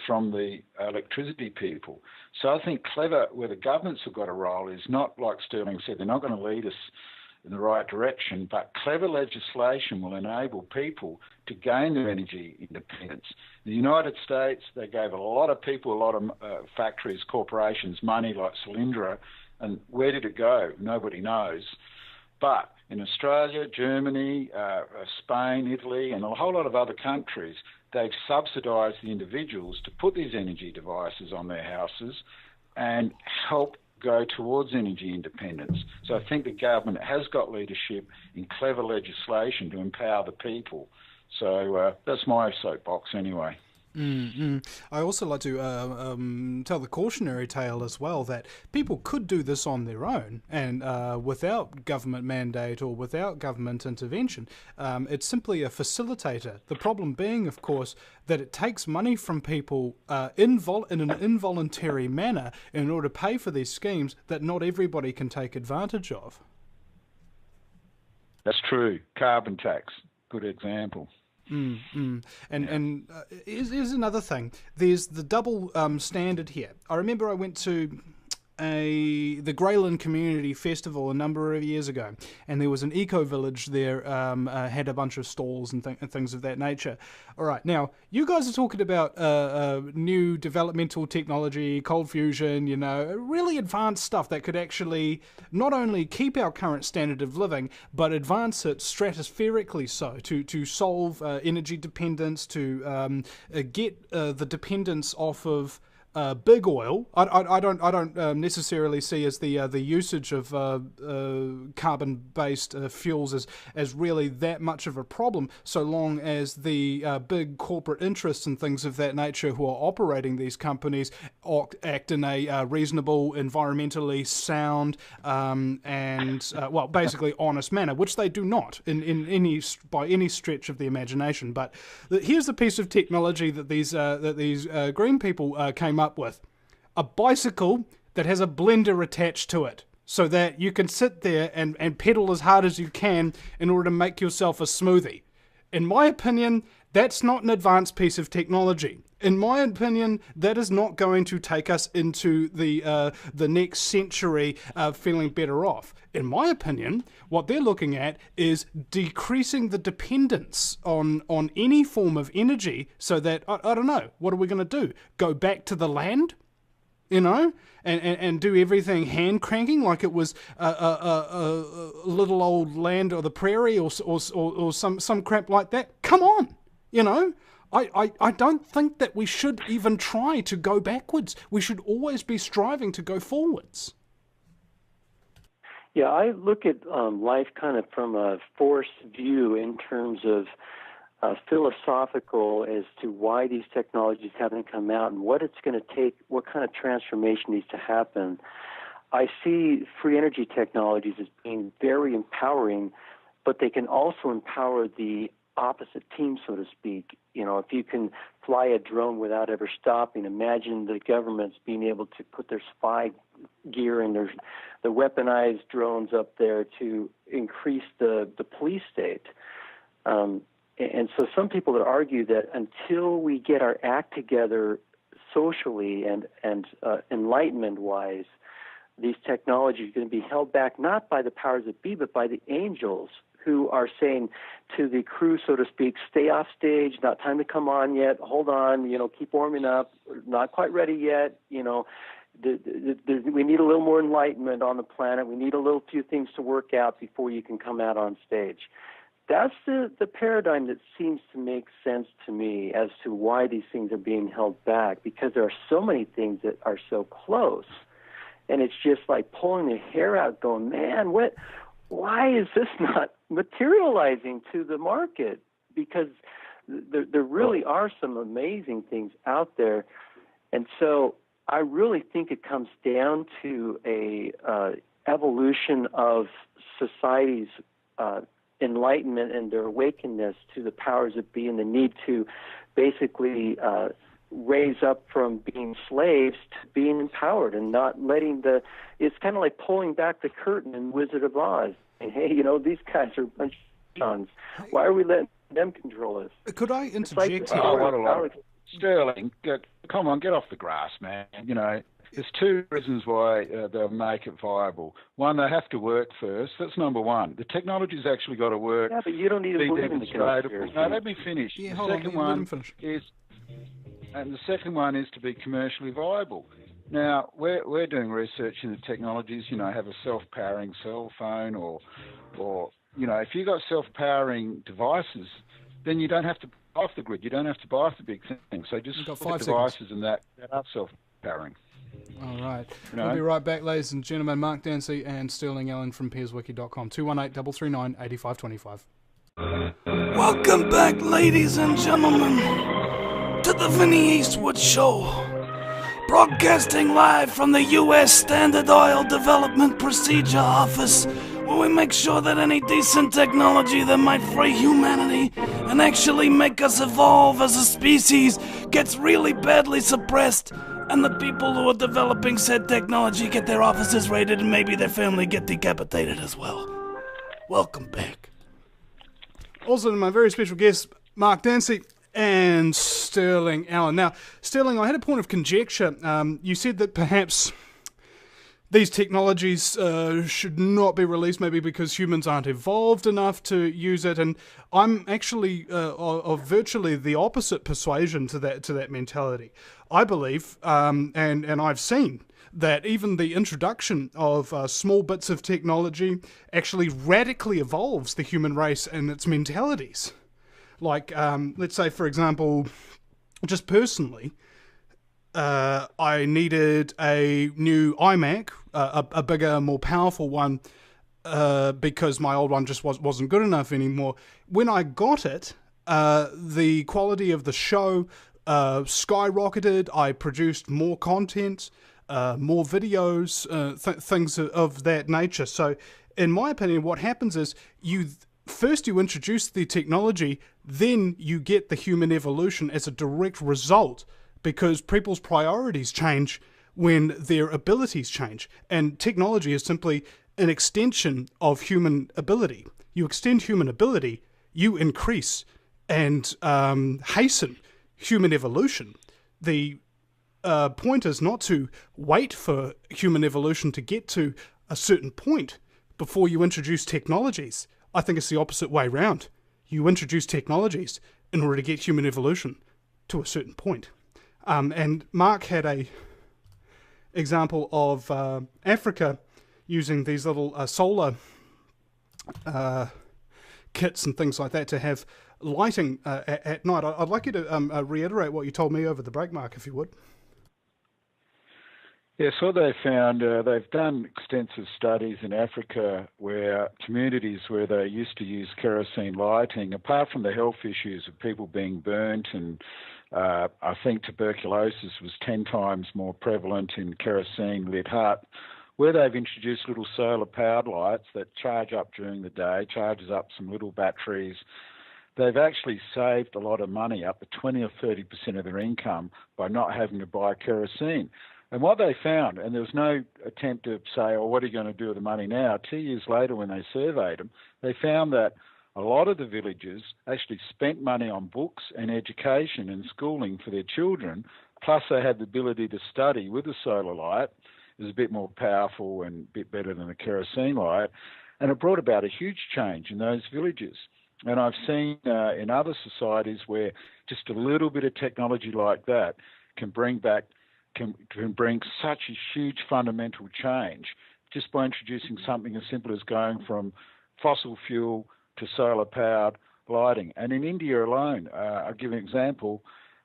Speaker 2: from the electricity people. So I think clever, where the governments have got a role, is not, like Sterling said, they're not going to lead us in the right direction, but clever legislation will enable people to gain their energy independence. In the United States, they gave a lot of people, a lot of factories, corporations, money like Solyndra, and where did it go? Nobody knows. But in Australia, Germany, Spain, Italy, and a whole lot of other countries, they've subsidised the individuals to put these energy devices on their houses and help go towards energy independence. So I think the government has got leadership in clever legislation to empower the people. So that's my soapbox anyway.
Speaker 1: I also like to tell the cautionary tale as well that people could do this on their own and without government mandate or without government intervention. It's simply a facilitator. The problem being, of course, that it takes money from people in an involuntary manner in order to pay for these schemes that not everybody can take advantage of.
Speaker 2: That's true. Carbon tax, good example.
Speaker 1: And here's another thing. There's the double standard here. I remember I went to the Greyland Community Festival a number of years ago, and there was an eco-village there, had a bunch of stalls and things of that nature. All right, now, you guys are talking about new developmental technology, cold fusion, really advanced stuff that could actually not only keep our current standard of living, but advance it stratospherically so, to solve energy dependence, to get the dependence off of big oil. I don't necessarily see as the usage of carbon-based fuels as really that much of a problem, so long as the big corporate interests and things of that nature who are operating these companies act in a reasonable, environmentally sound, and basically honest manner, which they do not by any stretch of the imagination. But here's the piece of technology that these green people came up with: a bicycle that has a blender attached to it, so that you can sit there and pedal as hard as you can in order to make yourself a smoothie. In my opinion, that's not an advanced piece of technology. In my opinion, that is not going to take us into the next century feeling better off. In my opinion, what they're looking at is decreasing the dependence on any form of energy, so that, I don't know, what are we going to do? Go back to the land? And do everything hand cranking like it was a little old land or the prairie or some crap like that? Come on, I don't think that we should even try to go backwards. We should always be striving to go forwards.
Speaker 3: Yeah, I look at life kind of from a forced view in terms of philosophical as to why these technologies haven't come out and what it's going to take, what kind of transformation needs to happen. I see free energy technologies as being very empowering, but they can also empower the opposite team, so to speak. If you can fly a drone without ever stopping, imagine the governments being able to put their spy gear and the weaponized drones up there to increase the police state. And so some people would argue that until we get our act together socially and enlightenment-wise, these technologies are going to be held back not by the powers that be, but by the angels who are saying to the crew, so to speak, stay off stage, not time to come on yet, hold on, keep warming up, not quite ready yet, we need a little more enlightenment on the planet. We need a little few things to work out before you can come out on stage. That's the paradigm that seems to make sense to me as to why these things are being held back, because there are so many things that are so close. And it's just like pulling the hair out going, man, why is this not materializing to the market? Because there really are some amazing things out there. And so I really think it comes down to a evolution of society's enlightenment and their awakeness to the powers that be, and the need to basically raise up from being slaves to being empowered and not letting it's kind of like pulling back the curtain in Wizard of Oz. And hey, these guys are a bunch of sons. Why are we letting them control us?
Speaker 1: Could I interject here?
Speaker 2: Sterling, come on, get off the grass, man. There's two reasons why they'll make it viable. One, they have to work first. That's number one. The technology's actually got to work.
Speaker 3: Yeah, but you don't need to believe in the conspiracy.
Speaker 2: No, let me finish.
Speaker 1: Yeah,
Speaker 2: the second one is to be commercially viable. Now, we're doing research in the technologies, have a self-powering cell phone or if you've got self-powering devices, then you don't have to buy off the grid. You don't have to buy off the big thing. So just look at devices and that are self-powering.
Speaker 1: All right. We'll be right back, ladies and gentlemen. Mark Dansie and Sterling Allan from PeersWiki.com. 218-339-8525. Welcome back, ladies and gentlemen, to the Vinnie Eastwood Show. Broadcasting live from the U.S. Standard Oil Development Procedure Office, where we make sure that any decent technology that might free humanity and actually make us evolve as a species gets really badly suppressed, and the people who are developing said technology get their offices raided and maybe their family get decapitated as well. Welcome back. Also, my very special guests, Mark Dansie and Sterling Allan. Now, Sterling, I had a point of conjecture. You said that perhaps these technologies should not be released, maybe because humans aren't evolved enough to use it, and I'm actually of virtually the opposite persuasion to that mentality. I believe, and I've seen, that even the introduction of small bits of technology actually radically evolves the human race and its mentalities. Like, let's say, for example, just personally, I needed a new iMac, a bigger, more powerful one, because my old one just wasn't good enough anymore. When I got it, the quality of the show skyrocketed. I produced more content, more videos, things of that nature. So, in my opinion, what happens is first you introduce the technology, then you get the human evolution as a direct result, because people's priorities change when their abilities change. And technology is simply an extension of human ability. You extend human ability, you increase and hasten human evolution. The point is not to wait for human evolution to get to a certain point before you introduce technologies. I think it's the opposite way round. You introduce technologies in order to get human evolution to a certain point. And Mark had a example of Africa using these little solar kits and things like that to have lighting at night. I'd like you to reiterate what you told me over the break, Mark, if you would.
Speaker 2: Yes, what they found, they've done extensive studies in Africa where communities where they used to use kerosene lighting, apart from the health issues of people being burnt, and I think tuberculosis was 10 times more prevalent in kerosene-lit hut, where they've introduced little solar-powered lights that charge up during the day, charges up some little batteries. They've actually saved a lot of money, up to 20 or 30% of their income, by not having to buy kerosene. And what they found, and there was no attempt to say, oh, what are you going to do with the money now? 2 years later, when they surveyed them, they found that a lot of the villages actually spent money on books and education and schooling for their children
Speaker 4: plus they had the ability to study with the solar light. It was a bit more powerful and a bit better than the kerosene light, and it brought about a huge change in those villages. And I've seen in other societies where just a little bit of technology like that can bring such a huge fundamental change just by introducing something as simple as going from fossil fuel to solar-powered lighting. And in India alone, I'll give an example,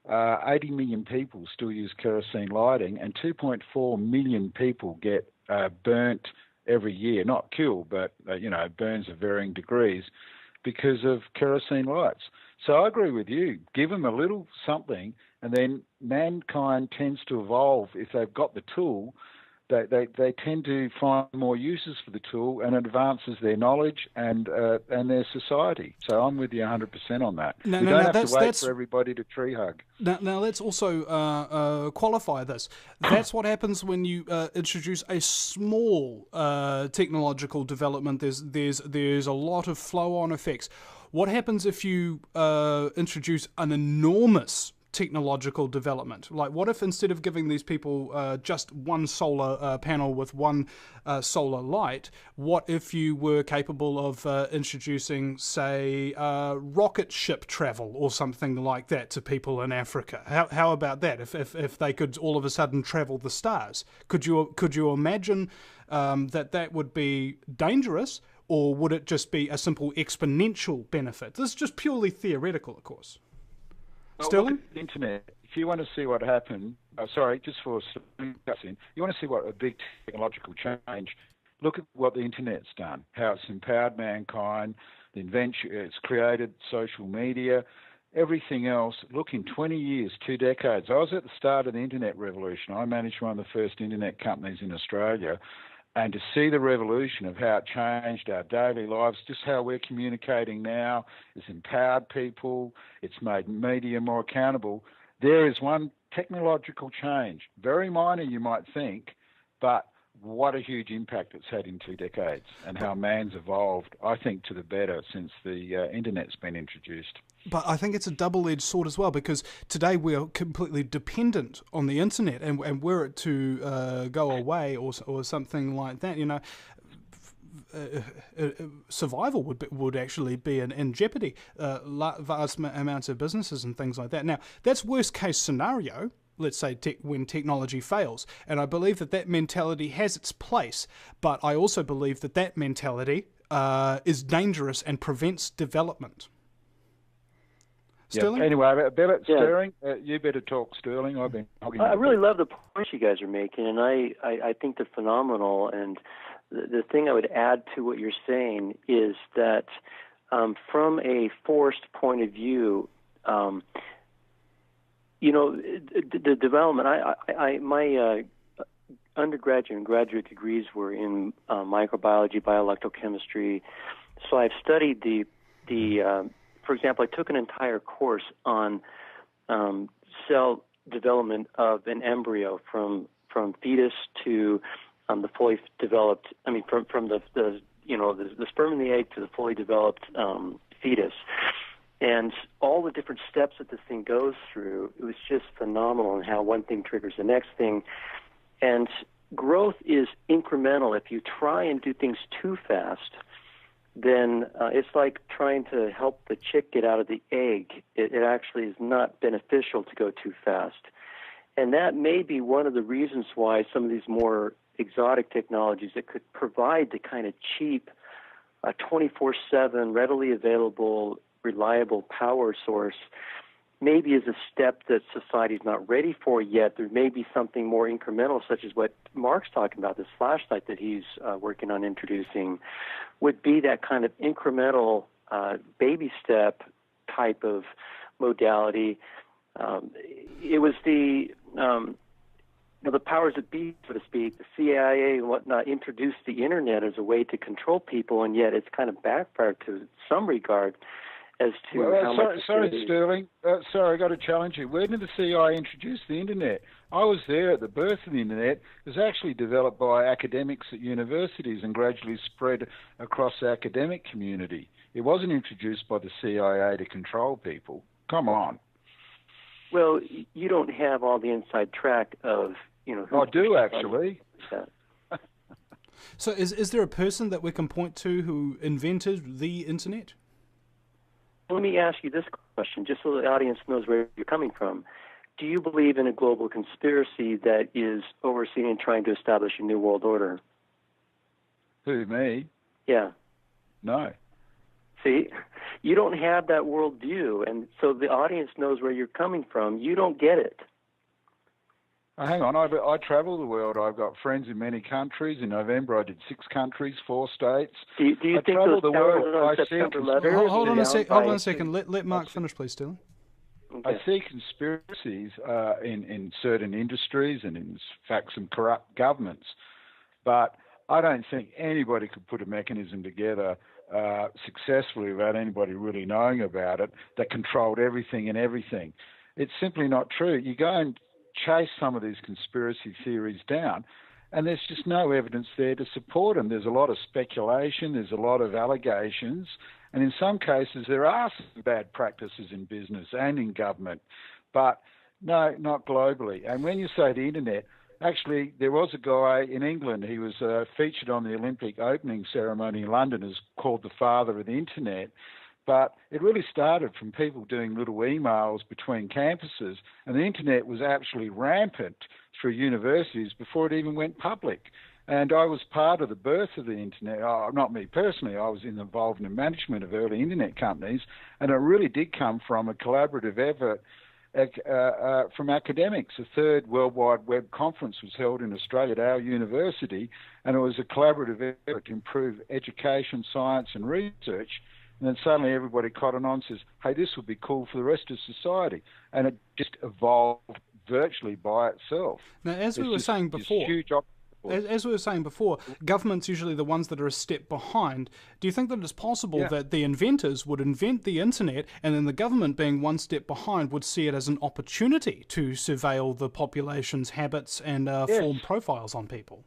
Speaker 4: 80 million people still use kerosene lighting, and 2.4 million people get burnt every year, not killed, but burns of varying degrees because of kerosene lights. So I agree with you. Give them a little something, and then mankind tends to evolve. If they've got the tool, they tend to find more uses for the tool, and it advances their knowledge and their society. So I'm with you 100% on that. We don't have to wait for everybody to tree hug.
Speaker 1: Now let's also qualify this. That's what happens when you introduce a small technological development. There's a lot of flow-on effects. What happens if you introduce an enormous technological development? Like, what if instead of giving these people just one solar panel with one solar light, what if you were capable of introducing, say, rocket ship travel or something like that to people in Africa? How about that? If they could all of a sudden travel the stars, could you imagine that would be dangerous, or would it just be a simple exponential benefit? This is just purely theoretical, of course. Sterling?
Speaker 4: Look at the internet. If you want to see what happened, just for Sterling, you want to see what a big technological change, look at what the internet's done, how it's empowered mankind, the invention, it's created social media, everything else. Look, in 20 years, 2 decades, I was at the start of the internet revolution. I managed one of the first internet companies in Australia. And to see the revolution of how it changed our daily lives, just how we're communicating now, it's empowered people, it's made media more accountable. There is one technological change, very minor you might think, but what a huge impact it's had in 2 decades, and how man's evolved, I think, to the better since the internet's been introduced.
Speaker 1: But I think it's a double-edged sword as well, because today we are completely dependent on the internet, and were it to go away or something like that, survival would actually be in jeopardy. Vast amounts of businesses and things like that. Now, that's worst-case scenario. Let's say when technology fails, and I believe that mentality has its place, but I also believe that mentality is dangerous and prevents development. Sterling?
Speaker 4: Yeah. Anyway, Sterling, you better talk, Sterling. I've been talking.
Speaker 3: I really love the points you guys are making, and I think they're phenomenal. And the thing I would add to what you're saying is that from a forest point of view, the development. My undergraduate and graduate degrees were in microbiology, bioelectrochemistry. So I've studied the for example, I took an entire course on cell development of an embryo from fetus to the fully developed. I mean, from the sperm and the egg to the fully developed fetus, and all the different steps that this thing goes through. It was just phenomenal, and how one thing triggers the next thing. And growth is incremental. If you try and do things too fast, then it's like trying to help the chick get out of the egg. It actually is not beneficial to go too fast. And that may be one of the reasons why some of these more exotic technologies that could provide the kind of cheap, 24/7, readily available, reliable power source maybe is a step that society's not ready for yet. There may be something more incremental, such as what Mark's talking about, this flashlight that he's working on introducing, would be that kind of incremental baby step type of modality. It was the powers that be, so to speak, the CIA and whatnot, introduced the internet as a way to control people, and yet it's kind of backfired to some regard. As to how much
Speaker 4: sorry, Sterling. Sorry, I got to challenge you. Where did the CIA introduce the internet? I was there at the birth of the internet. It was actually developed by academics at universities and gradually spread across the academic community. It wasn't introduced by the CIA to control people. Come on.
Speaker 3: Well, you don't have all the inside track of, who
Speaker 4: I do, actually.
Speaker 3: that.
Speaker 1: So is there a person that we can point to who invented the internet?
Speaker 3: Let me ask you this question, just so the audience knows where you're coming from. Do you believe in a global conspiracy that is overseeing and trying to establish a new world order?
Speaker 4: Who, me?
Speaker 3: Yeah.
Speaker 4: No.
Speaker 3: See, you don't have that worldview, and so the audience knows where you're coming from. You don't get it.
Speaker 4: Hang on, I travel the world. I've got friends in many countries. In November, I did 6 countries, 4 states.
Speaker 3: Do you think
Speaker 4: travel
Speaker 3: those
Speaker 4: the world.
Speaker 3: on
Speaker 4: I see
Speaker 3: September 11th?
Speaker 4: conspiracies.
Speaker 1: Hold on a second. Let Mark finish, please, Sterling.
Speaker 3: Okay.
Speaker 4: I see conspiracies in certain industries and in fact some corrupt governments, but I don't think anybody could put a mechanism together successfully without anybody really knowing about it that controlled everything and everything. It's simply not true. You go and chase some of these conspiracy theories down, and there's just no evidence there to support them. There's a lot of speculation, there's a lot of allegations, and in some cases there are some bad practices in business and in government, but no, not globally. And when you say the internet, actually there was a guy in England, he was featured on the Olympic opening ceremony in London as called the father of the internet. But it really started from people doing little emails between campuses, and the internet was actually rampant through universities before it even went public. And I was part of the birth of the internet. Not me personally, I was involved in the management of early internet companies, and it really did come from a collaborative effort from academics. The third World Wide Web Conference was held in Australia at our university, and it was a collaborative effort to improve education, science and research. And then suddenly everybody cottoned on and says, hey, this would be cool for the rest of society. And it just evolved virtually by itself.
Speaker 1: Now, as we were saying before, government's usually the ones that are a step behind. Do you think that it's possible that the inventors would invent the internet and then the government, being one step behind, would see it as an opportunity to surveil the population's habits and form profiles on people?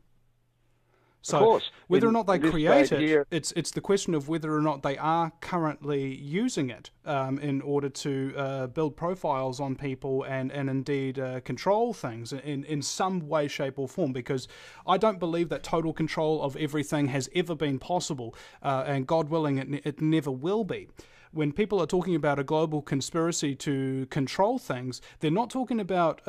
Speaker 1: So whether or not they create it, it's the question of whether or not they are currently using it in order to build profiles on people and indeed control things in some way, shape or form, because I don't believe that total control of everything has ever been possible, and God willing it never will be. When people are talking about a global conspiracy to control things, they're not talking about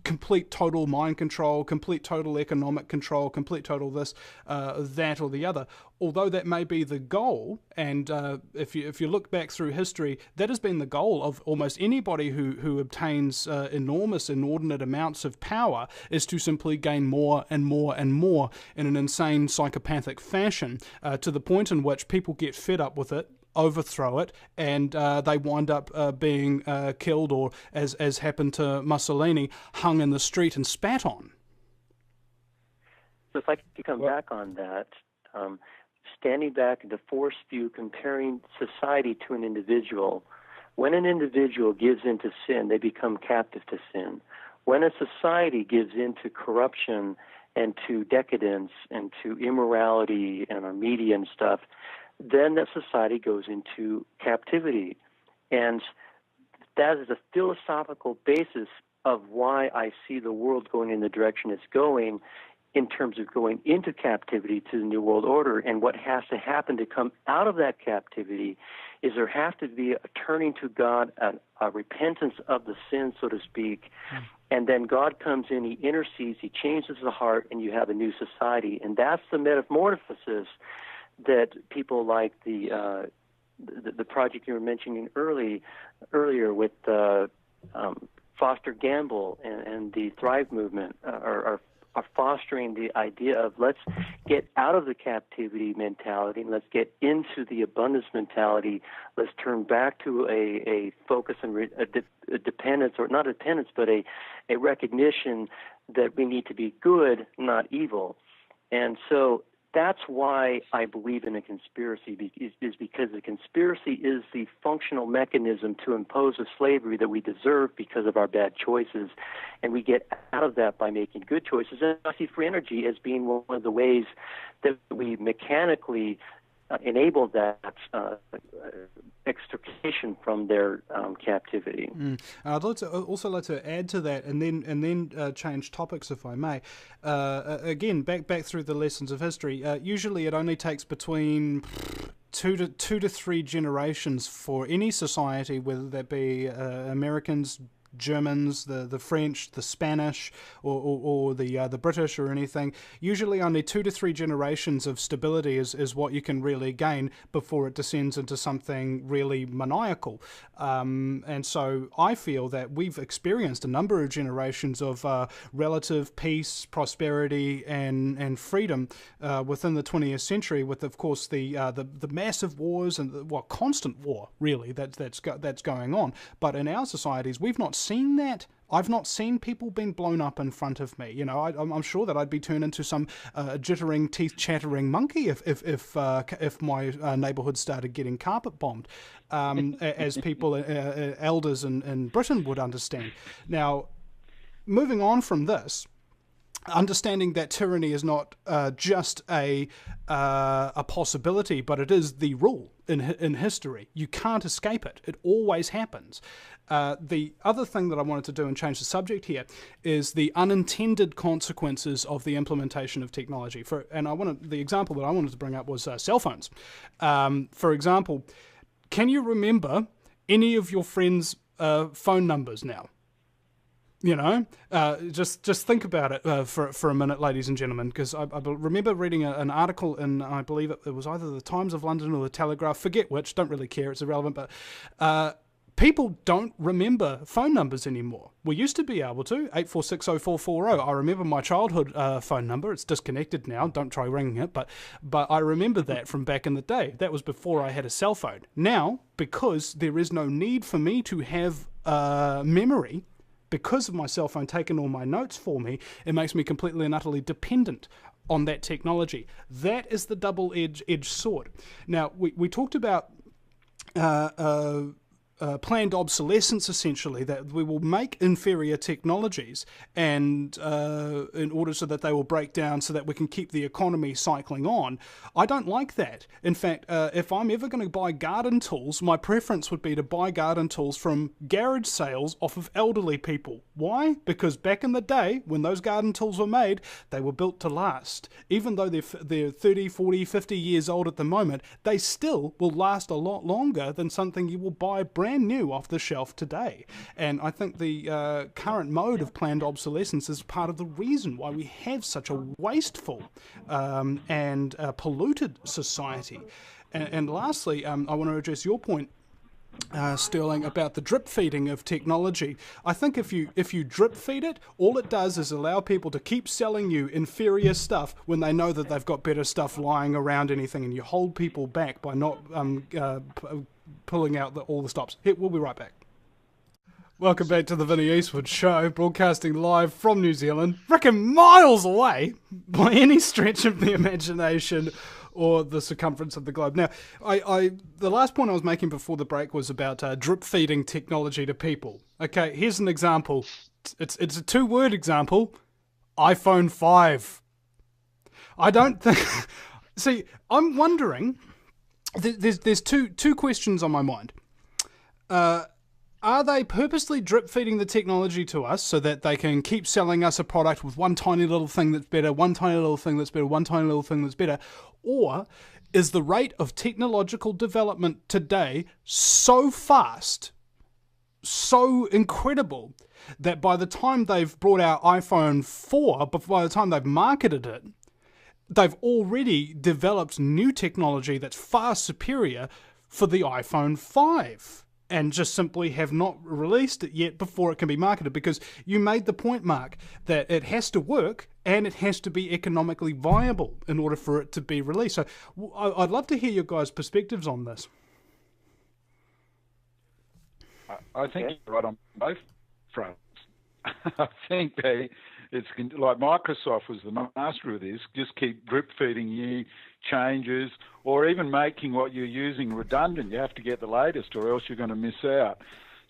Speaker 1: complete total mind control, complete total economic control, complete total this, that or the other. Although that may be the goal, and if you look back through history, that has been the goal of almost anybody who obtains enormous, inordinate amounts of power, is to simply gain more and more and more in an insane psychopathic fashion, to the point in which people get fed up with it, overthrow it, and they wind up being killed, or as happened to Mussolini, hung in the street and spat on.
Speaker 3: So if I could come back on that, standing back in the force view, comparing society to an individual, when an individual gives into sin, they become captive to sin. When a society gives into corruption and to decadence and to immorality and our media and stuff, then that society goes into captivity. And that is a philosophical basis of why I see the world going in the direction it's going, in terms of going into captivity to the New World Order. And what has to happen to come out of that captivity is there has to be a turning to God, a repentance of the sin, so to speak, and then God comes in, he intercedes, he changes the heart, and you have a new society. And that's the metamorphosis that people like the project you were mentioning earlier with Foster Gamble and the Thrive movement are fostering the idea of let's get out of the captivity mentality and let's get into the abundance mentality. Let's turn back to a focus and a dependence, or not dependence, but a recognition that we need to be good, not evil. And so that's why I believe in a conspiracy, is because the conspiracy is the functional mechanism to impose a slavery that we deserve because of our bad choices. And we get out of that by making good choices. And I see free energy as being one of the ways that we mechanically enable that extrication from their captivity.
Speaker 1: I'd also like to add to that, and then change topics if I may. Again, back through the lessons of history. Usually, it only takes between two to three generations for any society, whether that be Americans, Germans, the French, the Spanish, or the British or anything. Usually only 2 to 3 generations of stability is what you can really gain before it descends into something really maniacal. And so I feel that we've experienced a number of generations of relative peace, prosperity, and freedom within the 20th century, with, of course, the massive wars and constant war, really, that's going on. But in our societies, we've not seen that. I've not seen people being blown up in front of me. I'm sure that I'd be turned into some jittering, teeth-chattering monkey if my neighbourhood started getting carpet bombed, as people, elders in Britain would understand. Now, moving on from this, understanding that tyranny is not just a possibility, but it is the rule in history. You can't escape it. It always happens. The other thing that I wanted to do and change the subject here is the unintended consequences of the implementation of technology. The example that I wanted to bring up was cell phones. For example, can you remember any of your friends' phone numbers now? Just think about it for a minute, ladies and gentlemen, because I remember reading an article in, I believe it was either the Times of London or the Telegraph, forget which, don't really care, it's irrelevant, but people don't remember phone numbers anymore. We used to be able to, 8460440. I remember my childhood phone number. It's disconnected now. Don't try ringing it, but I remember that from back in the day. That was before I had a cell phone. Now, because there is no need for me to have memory, because of my cell phone taking all my notes for me, it makes me completely and utterly dependent on that technology. That is the double-edged sword. Now, we talked about planned obsolescence, essentially, that we will make inferior technologies and in order so that they will break down so that we can keep the economy cycling on. I don't like that. In fact, if I'm ever going to buy garden tools, my preference would be to buy garden tools from garage sales off of elderly people. Why? Because back in the day, when those garden tools were made, they were built to last. Even though they're 30, 40, 50 years old at the moment, they still will last a lot longer than something you will buy brand new off the shelf today. And I think the current mode of planned obsolescence is part of the reason why we have such a wasteful and polluted society. And lastly, I want to address your point, Sterling, about the drip feeding of technology. I think if you drip feed it, all it does is allow people to keep selling you inferior stuff when they know that they've got better stuff lying around anything, and you hold people back by not pulling out all the stops. Here, we'll be right back. Welcome back to the Vinnie Eastwood Show, broadcasting live from New Zealand, reckon miles away by any stretch of the imagination or the circumference of the globe. Now, the last point I was making before the break was about drip feeding technology to people. Okay, here's an example. It's a 2-word example. iPhone 5. I don't think... See, I'm wondering... There's two questions on my mind. Are they purposely drip feeding the technology to us so that they can keep selling us a product with one tiny little thing that's better, one tiny little thing that's better, one tiny little thing that's better? Or is the rate of technological development today so fast, so incredible, that by the time they've brought out iPhone 4, but by the time they've marketed it, they've already developed new technology that's far superior for the iPhone 5 and just simply have not released it yet before it can be marketed? Because you made the point, Mark, that it has to work and it has to be economically viable in order for it to be released. So I'd love to hear your guys' perspectives on this.
Speaker 4: I think you're right on both fronts. I think it's like Microsoft was the master of this. Just keep drip feeding you changes, or even making what you're using redundant. You have to get the latest, or else you're going to miss out.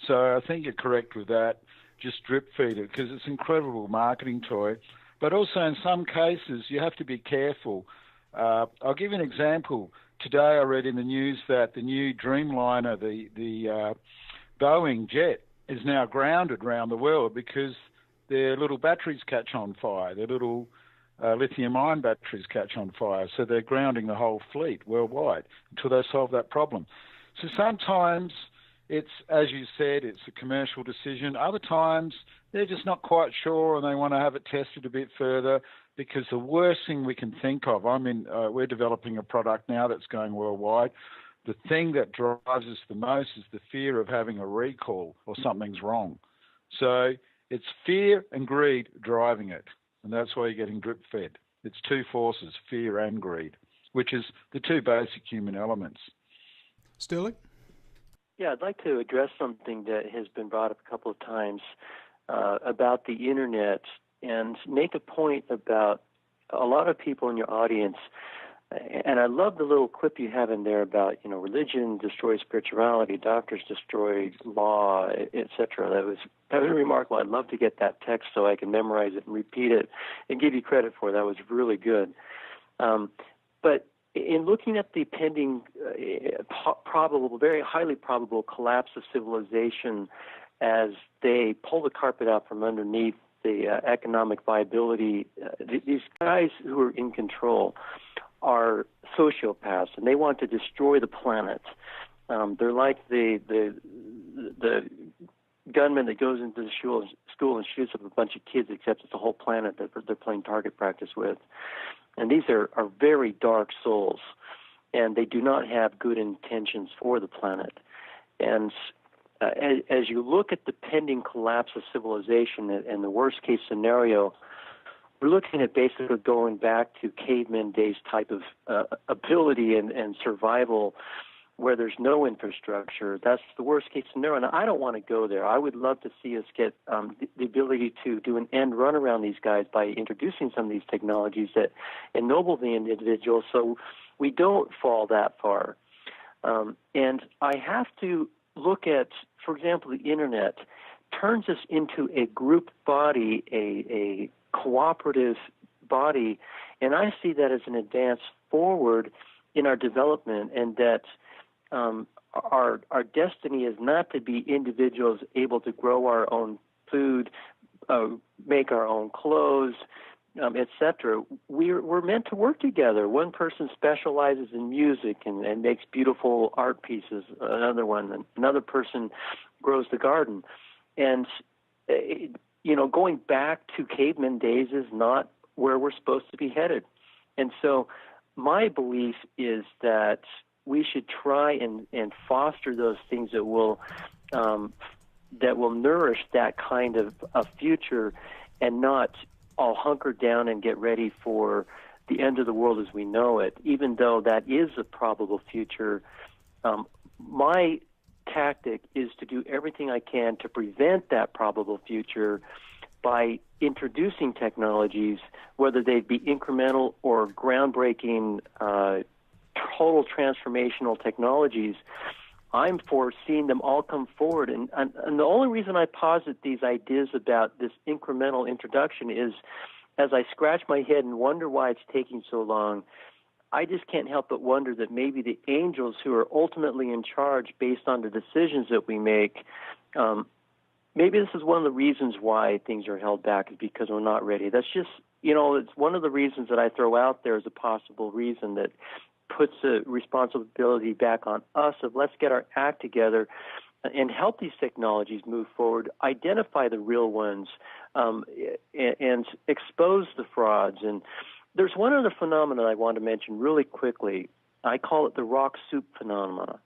Speaker 4: So I think you're correct with that. Just drip feed it, because it's an incredible marketing toy. But also in some cases, you have to be careful. I'll give you an example. today I read in the news that the new Dreamliner, the Boeing jet, is now grounded around the world because their little batteries catch on fire. Their little lithium-ion batteries catch on fire. So they're grounding the whole fleet worldwide until they solve that problem. So sometimes it's, as you said, it's a commercial decision. Other times they're just not quite sure and they want to have it tested a bit further, because the worst thing we can think of, we're developing a product now that's going worldwide. The thing that drives us the most is the fear of having a recall or something's wrong. So it's fear and greed driving it, and that's why you're getting drip fed. It's two forces, fear and greed, which is the two basic human elements.
Speaker 1: Sterling?
Speaker 3: Yeah, I'd like to address something that has been brought up a couple of times about the internet, and make a point about a lot of people in your audience. And I love the little clip you have in there about, religion destroys spirituality, doctors destroy law, etc. That was remarkable. I'd love to get that text so I can memorize it and repeat it and give you credit for it. That was really good. But in looking at the pending, probable, very highly probable collapse of civilization as they pull the carpet out from underneath the economic viability, these guys who are in control are sociopaths, and they want to destroy the planet. They're like the gunman that goes into the school and shoots up a bunch of kids, except it's the whole planet that they're playing target practice with. And these are very dark souls, and they do not have good intentions for the planet. And as you look at the pending collapse of civilization and the worst-case scenario, we're looking at basically going back to caveman days type of ability and survival where there's no infrastructure. That's the worst-case scenario, and I don't want to go there. I would love to see us get the ability to do an end run around these guys by introducing some of these technologies that ennoble the individual so we don't fall that far. And I have to look at, for example, the internet turns us into a group body, a cooperative body, and I see that as an advance forward in our development, and that our destiny is not to be individuals able to grow our own food, make our own clothes, etc. We're meant to work together. One person specializes in music and makes beautiful art pieces. Another person grows the garden. And going back to caveman days is not where we're supposed to be headed. And so my belief is that we should try and foster those things that will nourish that kind of a future, and not all hunker down and get ready for the end of the world as we know it, even though that is a probable future. My tactic is to do everything I can to prevent that probable future by introducing technologies, whether they be incremental or groundbreaking, total transformational technologies. I'm for seeing them all come forward. And the only reason I posit these ideas about this incremental introduction is, as I scratch my head and wonder why it's taking so long, I just can't help but wonder that maybe the angels who are ultimately in charge based on the decisions that we make, maybe this is one of the reasons why things are held back, is because we're not ready. That's just, it's one of the reasons that I throw out there as a possible reason that puts the responsibility back on us of let's get our act together and help these technologies move forward, identify the real ones, and expose the frauds. And there's one other phenomenon I want to mention really quickly. I call it the rock soup phenomenon.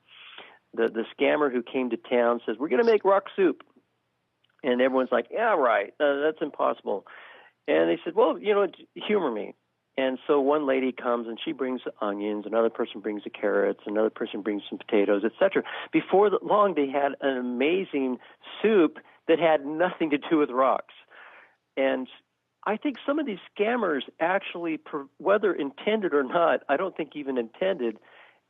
Speaker 3: The scammer who came to town says, we're going to make rock soup. And everyone's like, yeah, right, that's impossible. And they said, well, humor me. And so one lady comes and she brings onions, another person brings the carrots, another person brings some potatoes, etc. Before long, they had an amazing soup that had nothing to do with rocks. And I think some of these scammers actually, whether intended or not, I don't think even intended,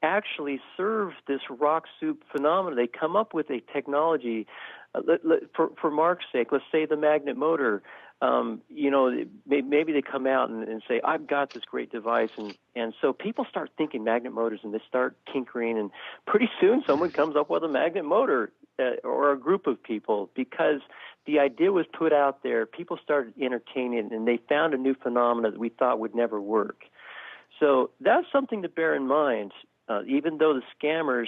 Speaker 3: actually serve this rock soup phenomenon. They come up with a technology, for Mark's sake, let's say the magnet motor. maybe they come out and say, I've got this great device. And so people start thinking magnet motors, and they start tinkering, and pretty soon someone comes up with a magnet motor, or a group of people, because the idea was put out there. People started entertaining it, and they found a new phenomenon that we thought would never work. So that's something to bear in mind, even though the scammers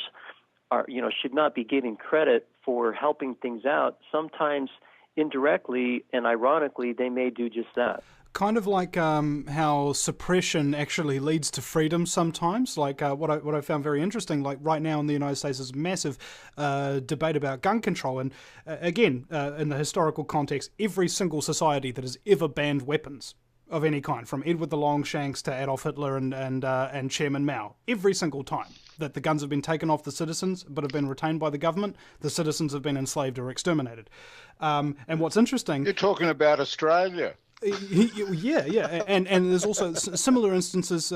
Speaker 3: should not be getting credit for helping things out. Sometimes indirectly and ironically, they may do just that.
Speaker 1: Kind of like how suppression actually leads to freedom sometimes. Like what I found very interesting, like right now in the United States, there's a massive debate about gun control. And again, in the historical context, every single society that has ever banned weapons of any kind, from Edward the Longshanks to Adolf Hitler and Chairman Mao, every single time that the guns have been taken off the citizens but have been retained by the government, the citizens have been enslaved or exterminated. And what's interesting...
Speaker 2: You're talking about Australia.
Speaker 1: Yeah, and there's also similar instances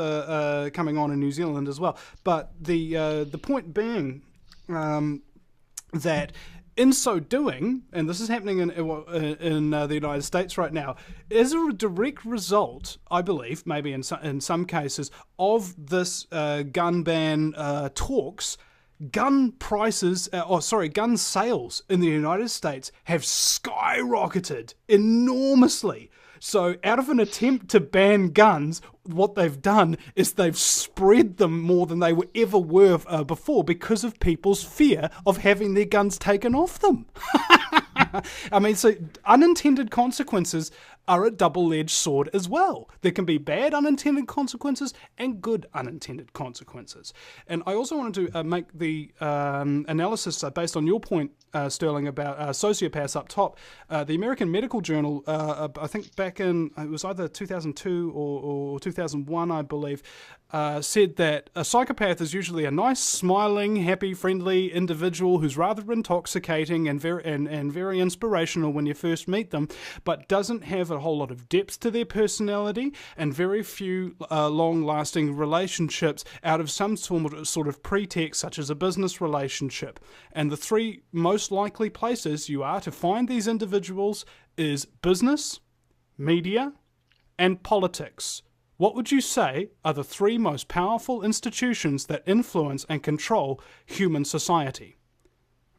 Speaker 1: coming on in New Zealand as well. But the point being that in so doing, and this is happening in the United States right now, is a direct result, I believe, maybe in some cases, of this gun ban talks. Gun sales in the United States have skyrocketed enormously. So out of an attempt to ban guns, what they've done is they've spread them more than they ever were before, because of people's fear of having their guns taken off them. I mean, so unintended consequences are a double-edged sword as well. There can be bad unintended consequences and good unintended consequences. And I also wanted to make the analysis based on your point, Sterling, about sociopaths up top. The American Medical Journal, I think back in, it was either 2002 or 2001, I believe, said that a psychopath is usually a nice, smiling, happy, friendly individual who's rather intoxicating and very inspirational when you first meet them, but doesn't have a whole lot of depth to their personality and very few long-lasting relationships out of some sort of pretext, such as a business relationship. And the three most likely places you are to find these individuals is business, media, and politics. What would you say are the three most powerful institutions that influence and control human society?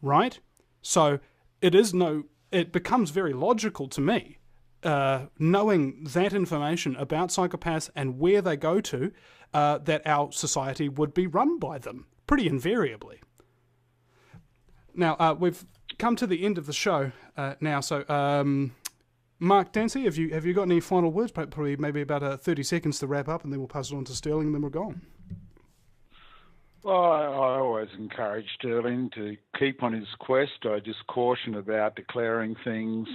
Speaker 1: Right? So it becomes very logical to me, knowing that information about psychopaths and where they go to, that our society would be run by them, pretty invariably. Now, we've come to the end of the show now, so... Mark, Dansie, have you got any final words? Probably maybe about 30 seconds to wrap up, and then we'll pass it on to Sterling, and then we're gone.
Speaker 4: Well, I always encourage Sterling to keep on his quest. I just caution about declaring things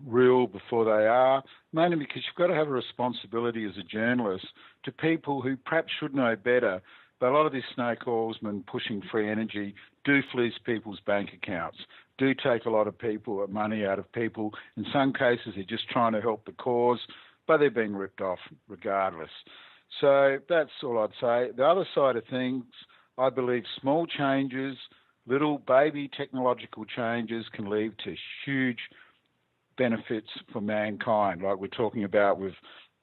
Speaker 4: real before they are, mainly because you've got to have a responsibility as a journalist to people who perhaps should know better. But a lot of these snake oilsmen pushing free energy do fleece people's bank accounts, do take a lot of money out of people. In some cases, they're just trying to help the cause, but they're being ripped off regardless. So that's all I'd say. The other side of things, I believe small changes, little baby technological changes can lead to huge benefits for mankind, like we're talking about with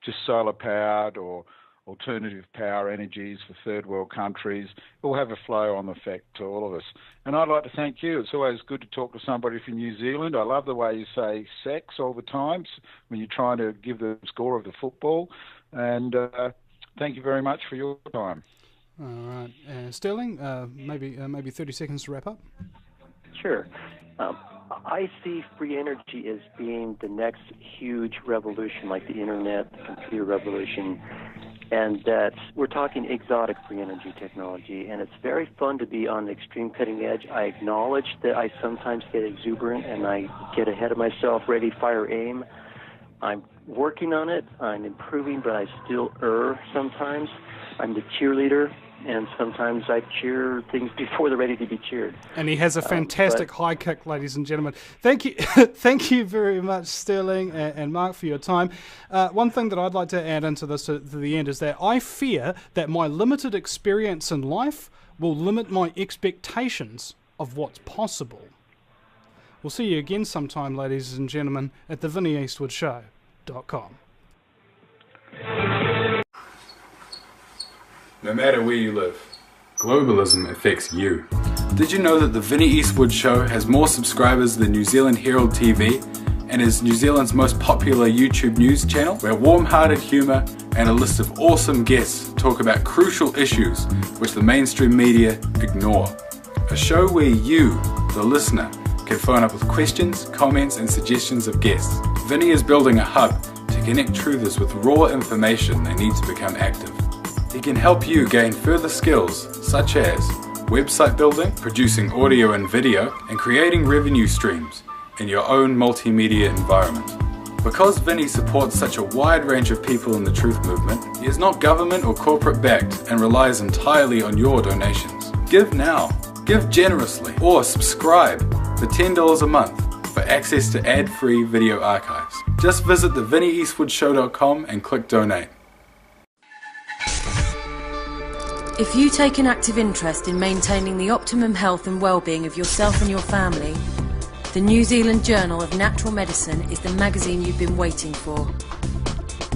Speaker 4: just solar-powered or alternative power energies for third world countries. It will have a flow-on effect to all of us. And I'd like to thank you. It's always good to talk to somebody from New Zealand. I love the way you say sex all the time when you're trying to give the score of the football. And thank you very much for your time.
Speaker 1: All right. Sterling, maybe 30 seconds to wrap up.
Speaker 3: Sure. I see free energy as being the next huge revolution, like the internet, the computer revolution, and that we're talking exotic free energy technology, and it's very fun to be on the extreme cutting edge. I acknowledge that I sometimes get exuberant and I get ahead of myself, ready, fire, aim. I'm working on it. I'm improving, but I still err sometimes. I'm the cheerleader, and sometimes I cheer things before they're ready to be cheered.
Speaker 1: And he has a fantastic high kick, ladies and gentlemen. Thank you thank you very much, Sterling and Mark, for your time. One thing that I'd like to add into this to the end is that I fear that my limited experience in life will limit my expectations of what's possible. We'll see you again sometime, ladies and gentlemen, at the VinnieEastwoodShow.com.
Speaker 5: No matter where you live, globalism affects you. Did you know that the Vinnie Eastwood Show has more subscribers than New Zealand Herald TV and is New Zealand's most popular YouTube news channel, where warm-hearted humour and a list of awesome guests talk about crucial issues which the mainstream media ignore. A show where you, the listener, can phone up with questions, comments and suggestions of guests. Vinnie is building a hub to connect truthers with raw information they need to become active. He can help you gain further skills such as website building, producing audio and video, and creating revenue streams in your own multimedia environment. Because Vinnie supports such a wide range of people in the truth movement, he is not government or corporate backed and relies entirely on your donations. Give now, give generously, or subscribe for $10 a month for access to ad-free video archives. Just visit the VinnieEastwoodShow.com and click donate.
Speaker 6: If you take an active interest in maintaining the optimum health and well-being of yourself and your family, the New Zealand Journal of Natural Medicine is the magazine you've been waiting for.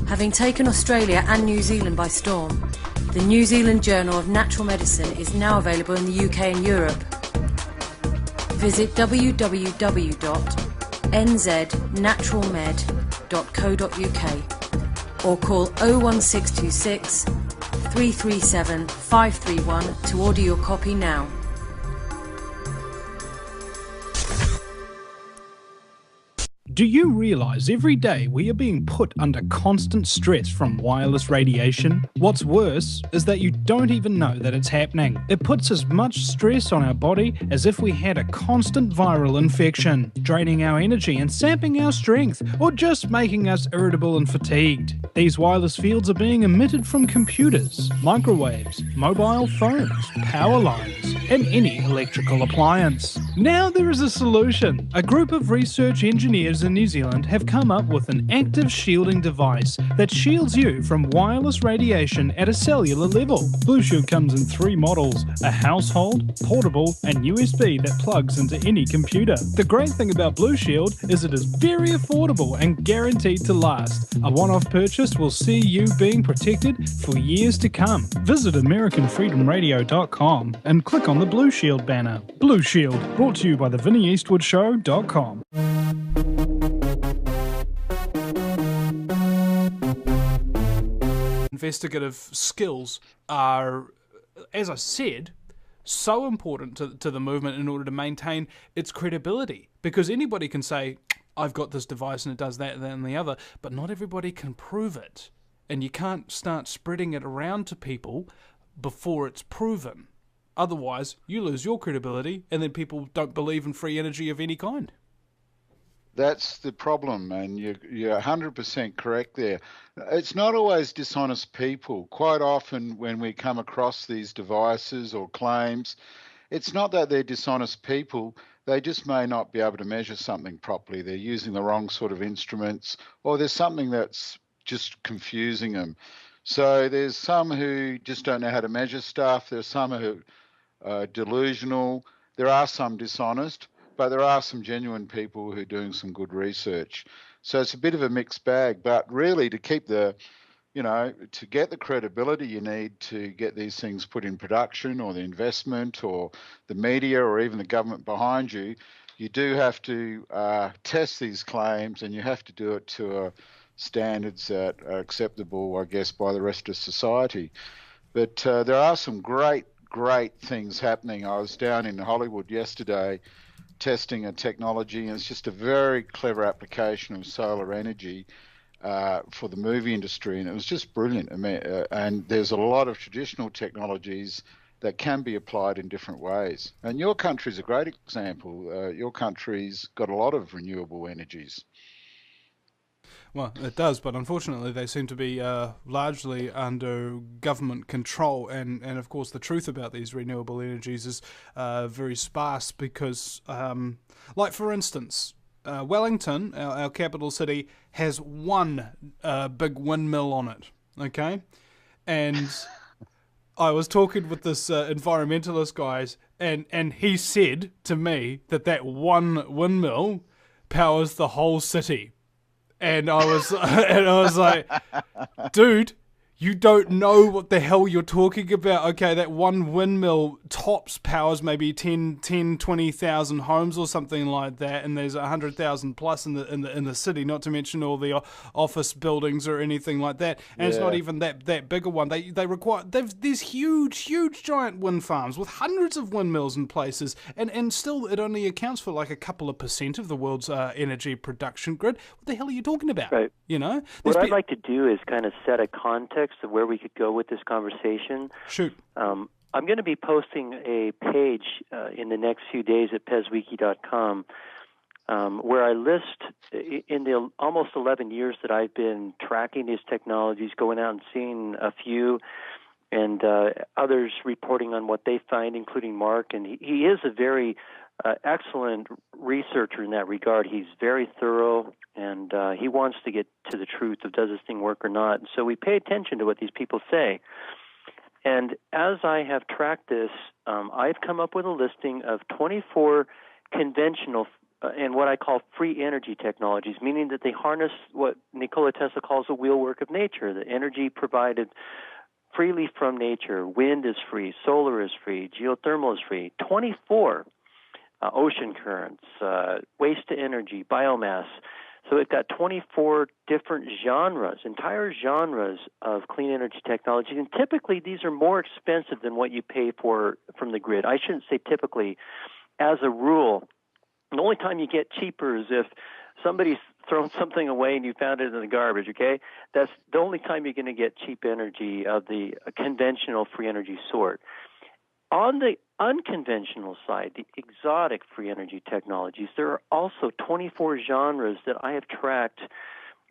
Speaker 6: Having taken Australia and New Zealand by storm, the New Zealand Journal of Natural Medicine is now available in the UK and Europe. Visit www.nznaturalmed.co.uk or call 01626 337 531 to order your copy now.
Speaker 1: Do you realise every day we are being put under constant stress from wireless radiation? What's worse is that you don't even know that it's happening. It puts as much stress on our body as if we had a constant viral infection, draining our energy and sapping our strength, or just making us irritable and fatigued. These wireless fields are being emitted from computers, microwaves, mobile phones, power lines, and any electrical appliance. Now there is a solution. A group of research engineers in New Zealand have come up with an active shielding device that shields you from wireless radiation at a cellular level. Blue Shield comes in 3 models: a household, portable, and USB that plugs into any computer. The great thing about Blue Shield is it is very affordable and guaranteed to last. A one-off purchase will see you being protected for years to come. Visit AmericanFreedomRadio.com and click on the Blue Shield banner. Blue Shield, brought to you by the VinnieEastwoodShow.com. Investigative skills are, as I said, so important to the movement in order to maintain its credibility. Because anybody can say, I've got this device and it does that, and the other, but not everybody can prove it. And you can't start spreading it around to people before it's proven. Otherwise, you lose your credibility, and then people don't believe in free energy of any kind.
Speaker 2: That's the problem, and you're 100% correct there. It's not always dishonest people. Quite often when we come across these devices or claims, it's not that they're dishonest people. They just may not be able to measure something properly. They're using the wrong sort of instruments, or there's something that's just confusing them. So there's some who just don't know how to measure stuff. There's some who are delusional. There are some dishonest, but there are some genuine people who are doing some good research. So it's a bit of a mixed bag, but really to keep to get the credibility you need to get these things put in production, or the investment or the media or even the government behind you, you do have to test these claims, and you have to do it to standards that are acceptable, I guess, by the rest of society. But there are some great things happening. I was down in Hollywood yesterday testing a technology, and it's just a very clever application of solar energy for the movie industry, and it was just brilliant. I mean, and there's a lot of traditional technologies that can be applied in different ways. And your country's a great example. Your country's got a lot of renewable energies.
Speaker 1: Well, it does, but unfortunately they seem to be largely under government control, and of course the truth about these renewable energies is very sparse because, like for instance, Wellington, our capital city, has one big windmill on it, okay? And I was talking with this environmentalist guys, and he said to me that one windmill powers the whole city. And I was like, dude, you don't know what the hell you're talking about. Okay, that one windmill tops powers maybe 20,000 homes or something like that, and there's 100,000 plus in the city, not to mention all the office buildings or anything like that. And it's not even that big a one. They require there's huge giant wind farms with hundreds of windmills in places, and still it only accounts for like a couple of % of the world's energy production grid. What the hell are you talking about?
Speaker 3: Right.
Speaker 1: You know,
Speaker 3: what I'd like to do is kind of set a context of where we could go with this conversation.
Speaker 1: Shoot.
Speaker 3: I'm going to be posting a page in the next few days at pezwiki.com where I list, in the almost 11 years that I've been tracking these technologies, going out and seeing a few, and others reporting on what they find, including Mark. And he is a very excellent researcher in that regard. He's very thorough, and he wants to get to the truth of does this thing work or not. So we pay attention to what these people say. And as I have tracked this, I've come up with a listing of 24 conventional and what I call free energy technologies, meaning that they harness what Nikola Tesla calls the wheelwork of nature, the energy provided freely from nature. Wind is free, solar is free, geothermal is free. 24 ocean currents, waste to energy, biomass. So we've got 24 different genres, entire genres of clean energy technologies, and typically these are more expensive than what you pay for from the grid. I shouldn't say typically. As a rule, the only time you get cheaper is if somebody's thrown something away and you found it in the garbage, okay? That's the only time you're going to get cheap energy of the conventional free energy sort. On the unconventional side, the exotic free energy technologies, there are also 24 genres that I have tracked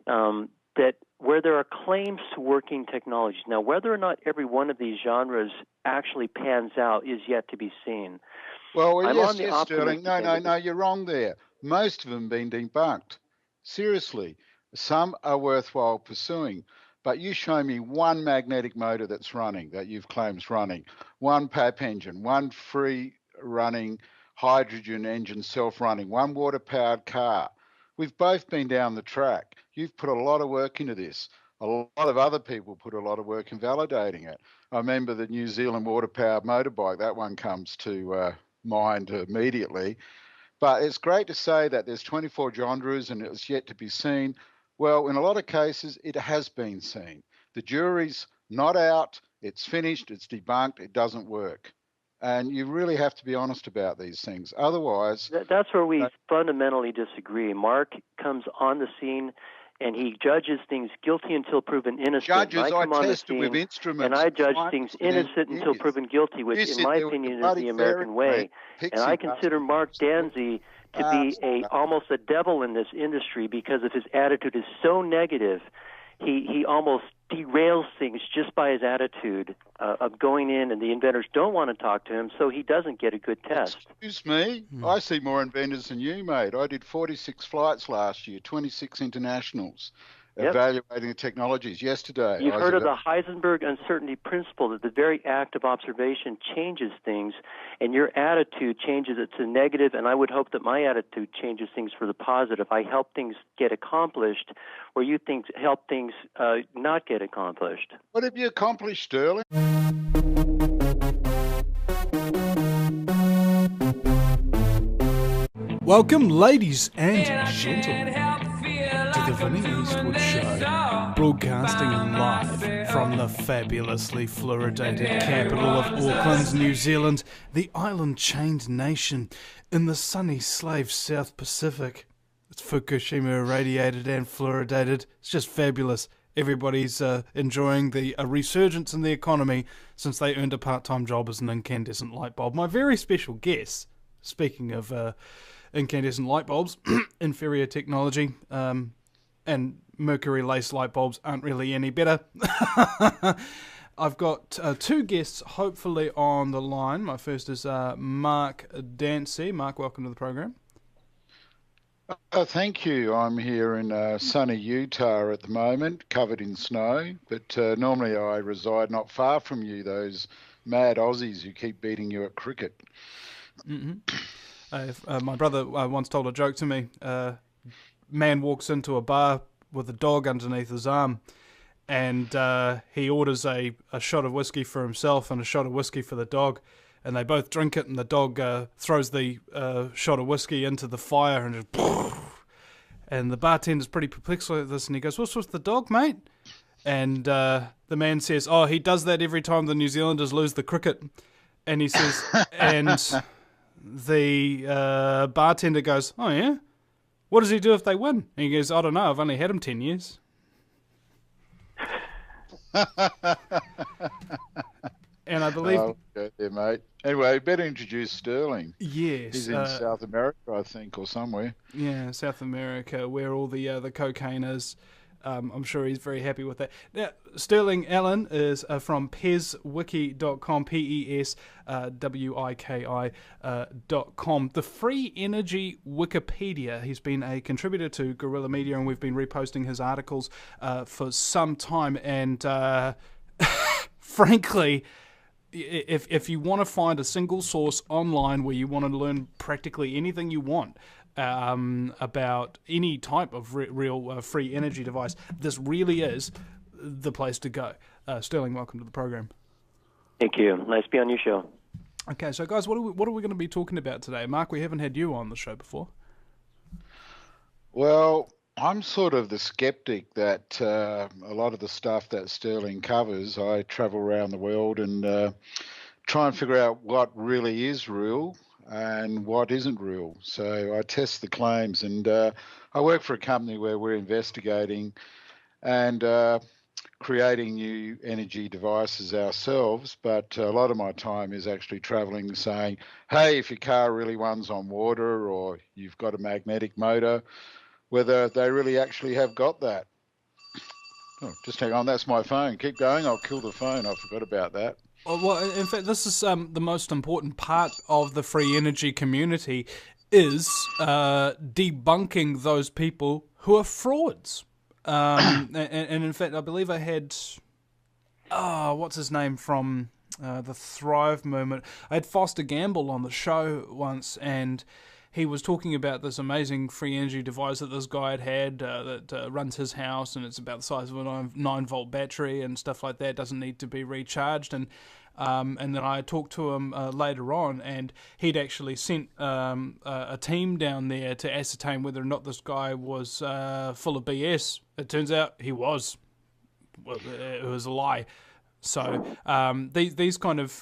Speaker 3: that where there are claims to working technologies. Now, whether or not every one of these genres actually pans out is yet to be seen.
Speaker 2: Well, yes, Sterling. No, you're wrong there. Most of them been debunked. Seriously, some are worthwhile pursuing. But you show me one magnetic motor that's running, that you've claimed is running, one PAP engine, one free running hydrogen engine self-running, one water-powered car. We've both been down the track. You've put a lot of work into this. A lot of other people put a lot of work in validating it. I remember the New Zealand water-powered motorbike. That one comes to mind immediately. But it's great to say that there's 24 genres and it's yet to be seen. Well, in a lot of cases, it has been seen. The jury's not out, it's finished, it's debunked, it doesn't work. And you really have to be honest about these things. Otherwise...
Speaker 3: That's where we fundamentally disagree. Mark comes on the scene and he judges things guilty until proven innocent.
Speaker 2: Judges, I tested with instruments.
Speaker 3: And I judge things innocent until proven guilty, which in my opinion is the American way. And I consider Mark Dansie to be almost a devil in this industry because of his attitude is so negative. He almost derails things just by his attitude of going in, and the inventors don't want to talk to him, so he doesn't get a good test.
Speaker 2: Excuse me, I see more inventors than you, mate. I did 46 flights last year, 26 internationals, evaluating the technologies. Yesterday,
Speaker 3: you've heard of the Heisenberg uncertainty principle, that the very act of observation changes things, and your attitude changes it to negative, and I would hope that my attitude changes things for the positive. I help things get accomplished where you help things not get accomplished.
Speaker 2: What have you accomplished, Sterling?
Speaker 1: Welcome, ladies and gentlemen, to the Vinnie Eastwood Show, broadcasting live from the fabulously fluoridated capital of Auckland, New Zealand, the island-chained nation in the sunny slave South Pacific. It's Fukushima irradiated and fluoridated. It's just fabulous. Everybody's enjoying the resurgence in the economy since they earned a part-time job as an incandescent light bulb. My very special guest, speaking of incandescent light bulbs, inferior technology, and mercury lace light bulbs aren't really any better. I've got two guests hopefully on the line. My first is Mark Dansie. Mark, welcome to the program.
Speaker 2: Thank you. I'm here in sunny Utah at the moment, covered in snow, but normally I reside not far from you those mad Aussies who keep beating you at cricket.
Speaker 1: My brother once told a joke to me. Man walks into a bar with a dog underneath his arm, and he orders a shot of whiskey for himself and a shot of whiskey for the dog, and they both drink it, and the dog throws the shot of whiskey into the fire, and just and the bartender's pretty perplexed like this, and he goes, "What's with the dog, mate?" And the man says, "Oh, he does that every time the New Zealanders lose the cricket." And he says, and the bartender goes, "Oh yeah? What does he do if they win?" And he goes, "I don't know, I've only had him 10 years. And I believe...
Speaker 2: Okay, there, mate. Anyway, better introduce Sterling.
Speaker 1: Yes.
Speaker 2: He's in South America, I think, or somewhere.
Speaker 1: Yeah, South America, where all the cocaine is. I'm sure he's very happy with that. Now, Sterling Allan is from PESWiki.com, PESWIKI.com, the free energy Wikipedia. He's been a contributor to Guerrilla Media, and we've been reposting his articles for some time. And frankly, if you want to find a single source online where you want to learn practically anything you want, about any type of real free energy device, this really is the place to go. Sterling, welcome to the program.
Speaker 3: Thank you. Nice to be on your show.
Speaker 1: Okay, so guys, what are we going to be talking about today? Mark, we haven't had you on the show before.
Speaker 2: Well, I'm sort of the skeptic that a lot of the stuff that Sterling covers, I travel around the world and try and figure out what really is real and what isn't real. So I test the claims, and I work for a company where we're investigating and creating new energy devices ourselves, but a lot of my time is actually traveling saying, hey, if your car really runs on water or you've got a magnetic motor, whether they really actually have got that. Oh, just hang on, that's my phone. Keep going, I'll kill the phone. I forgot about that.
Speaker 1: Well, in fact, this is the most important part of the free energy community is debunking those people who are frauds. And in fact, I believe I had, what's his name from the Thrive Movement? I had Foster Gamble on the show once, and he was talking about this amazing free energy device that this guy had that runs his house, and it's about the size of a 9-volt battery and stuff like that. It doesn't need to be recharged. And then I talked to him later on, and he'd actually sent a team down there to ascertain whether or not this guy was full of BS. It turns out he was. Well, it was a lie. So these kind of